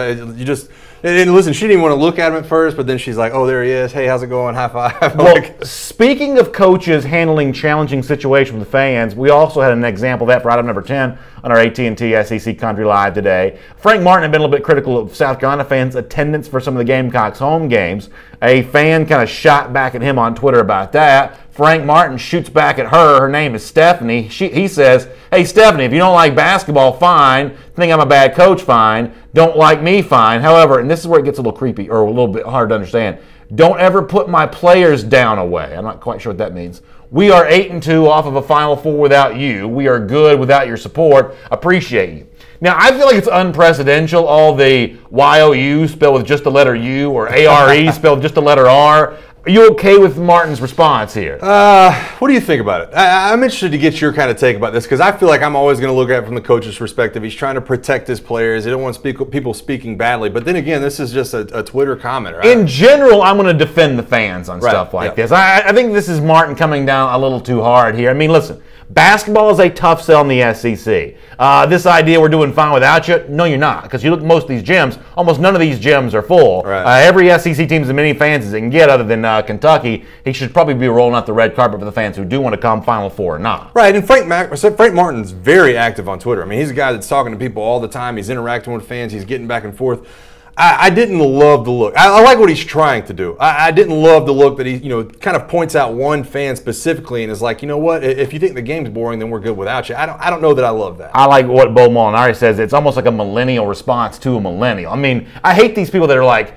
And listen, she didn't even want to look at him at first, but then she's like, oh, there he is. Hey, how's it going? High five. Well, speaking of coaches handling challenging situations with the fans, we also had an example of that for item number 10 on our AT&T SEC Country Live today. Frank Martin had been a little bit critical of South Carolina fans' attendance for some of the Gamecocks home games. A fan kind of shot back at him on Twitter about that. Frank Martin shoots back at her. Her name is Stephanie. He says, hey, Stephanie, if you don't like basketball, fine. Think I'm a bad coach, fine. Don't like me, fine. However, and this is where it gets a little creepy or a little bit hard to understand, don't ever put my players down away. I'm not quite sure what that means. We are 8-2 off of a Final Four without you. We are good without your support. Appreciate you. Now, I feel like it's unprecedented, all the YOU spelled with just the letter U or ARE spelled with just the letter R. Are you okay with Martin's response here? What do you think about it? I'm interested to get your kind of take about this because I feel like I'm always going to look at it from the coach's perspective. He's trying to protect his players. He don't want people speaking badly. But then again, this is just a Twitter comment, right? In general, I'm going to defend the fans on stuff like this. I think this is Martin coming down a little too hard here. I mean, listen. Basketball is a tough sell in the SEC. This idea we're doing fine without you, no, you're not. Because you look at most of these gyms, almost none of these gyms are full. Right. Every SEC team has as many fans as they can get other than Kentucky. He should probably be rolling out the red carpet for the fans who do want to come Final Four or not. Right, and Frank Martin's very active on Twitter. I mean, he's a guy that's talking to people all the time. He's interacting with fans. He's getting back and forth. I didn't love the look. I like what he's trying to do. I didn't love the look that he, kind of points out one fan specifically and is like, you know what? If you think the game's boring, then we're good without you. I don't know that I love that. I like what Bo Molinari says. It's almost like a millennial response to a millennial. I mean, I hate these people that are like,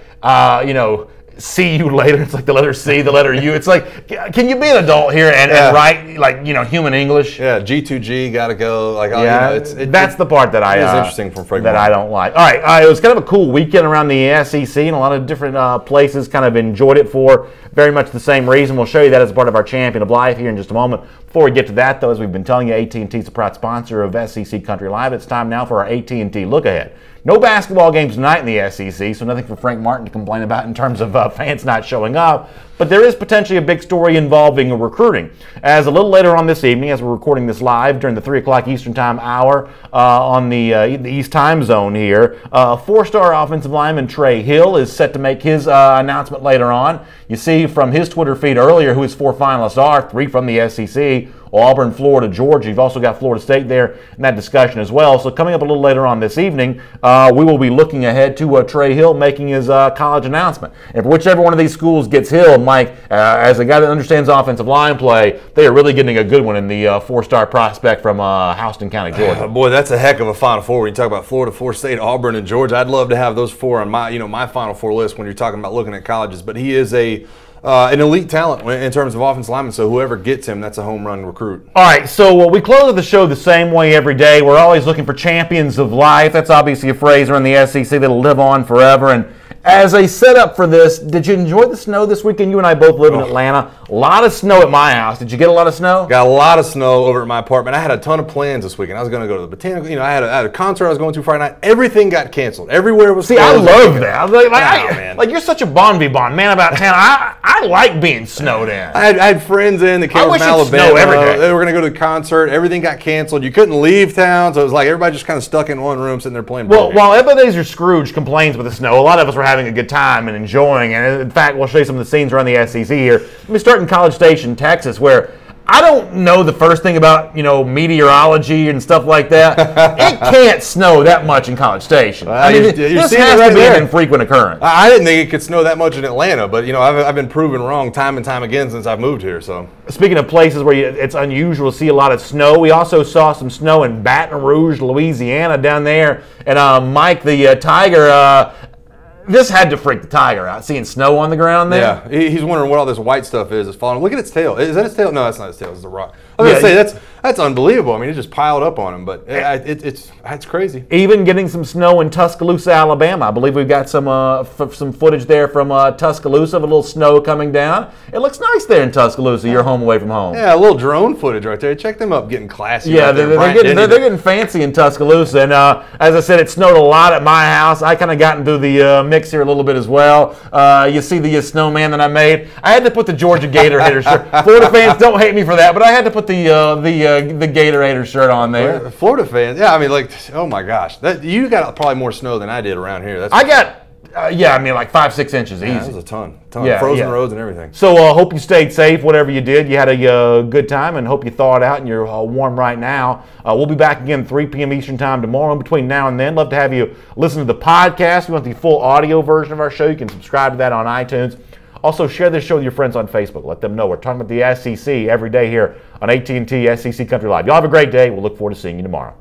see you later. It's like the letter C, the letter U. It's like, can you be an adult here and write like human English? Yeah, G2G, gotta go. Like, that's the part that is interesting from Frank that Martin. I don't like. All right, it was kind of a cool weekend around the SEC, and a lot of different places kind of enjoyed it for very much the same reason. We'll show you that as part of our Champion of Life here in just a moment. Before we get to that, though, as we've been telling you, AT&T is a proud sponsor of SEC Country Live. It's time now for our AT&T Look Ahead. No basketball games tonight in the SEC, so nothing for Frank Martin to complain about in terms of fans not showing up. But there is potentially a big story involving recruiting. As a little later on this evening, as we're recording this live during the 3 o'clock Eastern Time hour on the East Time Zone here, four-star offensive lineman Trey Hill is set to make his announcement later on. You see from his Twitter feed earlier who his 4 finalists are, 3 from the SEC, Auburn, Florida, Georgia. You've also got Florida State there in that discussion as well. So coming up a little later on this evening, we will be looking ahead to Trey Hill making his college announcement. And for whichever one of these schools gets Hill, Mike, as a guy that understands offensive line play, they are really getting a good one in the 4-star prospect from Houston County, Georgia. Boy, that's a heck of a Final Four when you talk about Florida, Florida State, Auburn, and Georgia. I'd love to have those 4 on my Final Four list when you're talking about looking at colleges. But he is an elite talent in terms of offensive lineman, so whoever gets him, that's a home run recruit. All right, so we close the show the same way every day. We're always looking for champions of life. That's obviously a phrase around the SEC that'll live on forever. And as a setup for this, did you enjoy the snow this weekend? You and I both live in Atlanta. A lot of snow at my house. Did you get a lot of snow? Got a lot of snow over at my apartment. I had a ton of plans this weekend. I was going to go to the Botanical. I had a concert I was going to Friday night. Everything got canceled. Everywhere was. See, I love that. I was like, you're such a bon vivant man about town. I like being snowed in. I had friends in that came from Alabama. They were going to go to the concert. Everything got canceled. You couldn't leave town, so it was like everybody just kind of stuck in one room sitting there playing. Well, while Ebenezer Scrooge complains with the snow, a lot of us were having a good time and enjoying. And in fact, we'll show you some of the scenes around the SEC here. Let me start in College Station, Texas, where I don't know the first thing about, meteorology and stuff like that. It can't snow that much in College Station. This has to be an infrequent occurrence. I didn't think it could snow that much in Atlanta, but, I've been proven wrong time and time again since I've moved here. So, speaking of places where it's unusual to see a lot of snow, we also saw some snow in Baton Rouge, Louisiana down there. And Mike, the Tiger, this had to freak the Tiger out, seeing snow on the ground there. Yeah, he's wondering what all this white stuff is. It's falling. Look at its tail. Is that its tail? No, that's not its tail. It's the rock. I was going to say, that's unbelievable. I mean, it just piled up on him, but it's crazy. Even getting some snow in Tuscaloosa, Alabama. I believe we've got some footage there from Tuscaloosa of a little snow coming down. It looks nice there in Tuscaloosa, your home away from home. Yeah, a little drone footage right there. Check them up getting classy. Yeah, they're getting fancy in Tuscaloosa. And as I said, it snowed a lot at my house. I kind of got into the mix here a little bit as well. You see the snowman that I made. I had to put the Georgia Gatorade shirt. Florida fans don't hate me for that, but I had to put the Gatorade shirt on there. Florida fans, yeah. I mean, oh my gosh, you got probably more snow than I did around here. I got. Like 5-6 inches easy. That was a ton. Frozen roads and everything. So hope you stayed safe, whatever you did. You had a good time, and hope you thaw it out and you're warm right now. We'll be back again 3 p.m. Eastern Time tomorrow. Between now and then, love to have you listen to the podcast. We want the full audio version of our show. You can subscribe to that on iTunes. Also, share this show with your friends on Facebook. Let them know we're talking about the SEC every day here on AT&T SEC Country Live. Y'all have a great day. We'll look forward to seeing you tomorrow.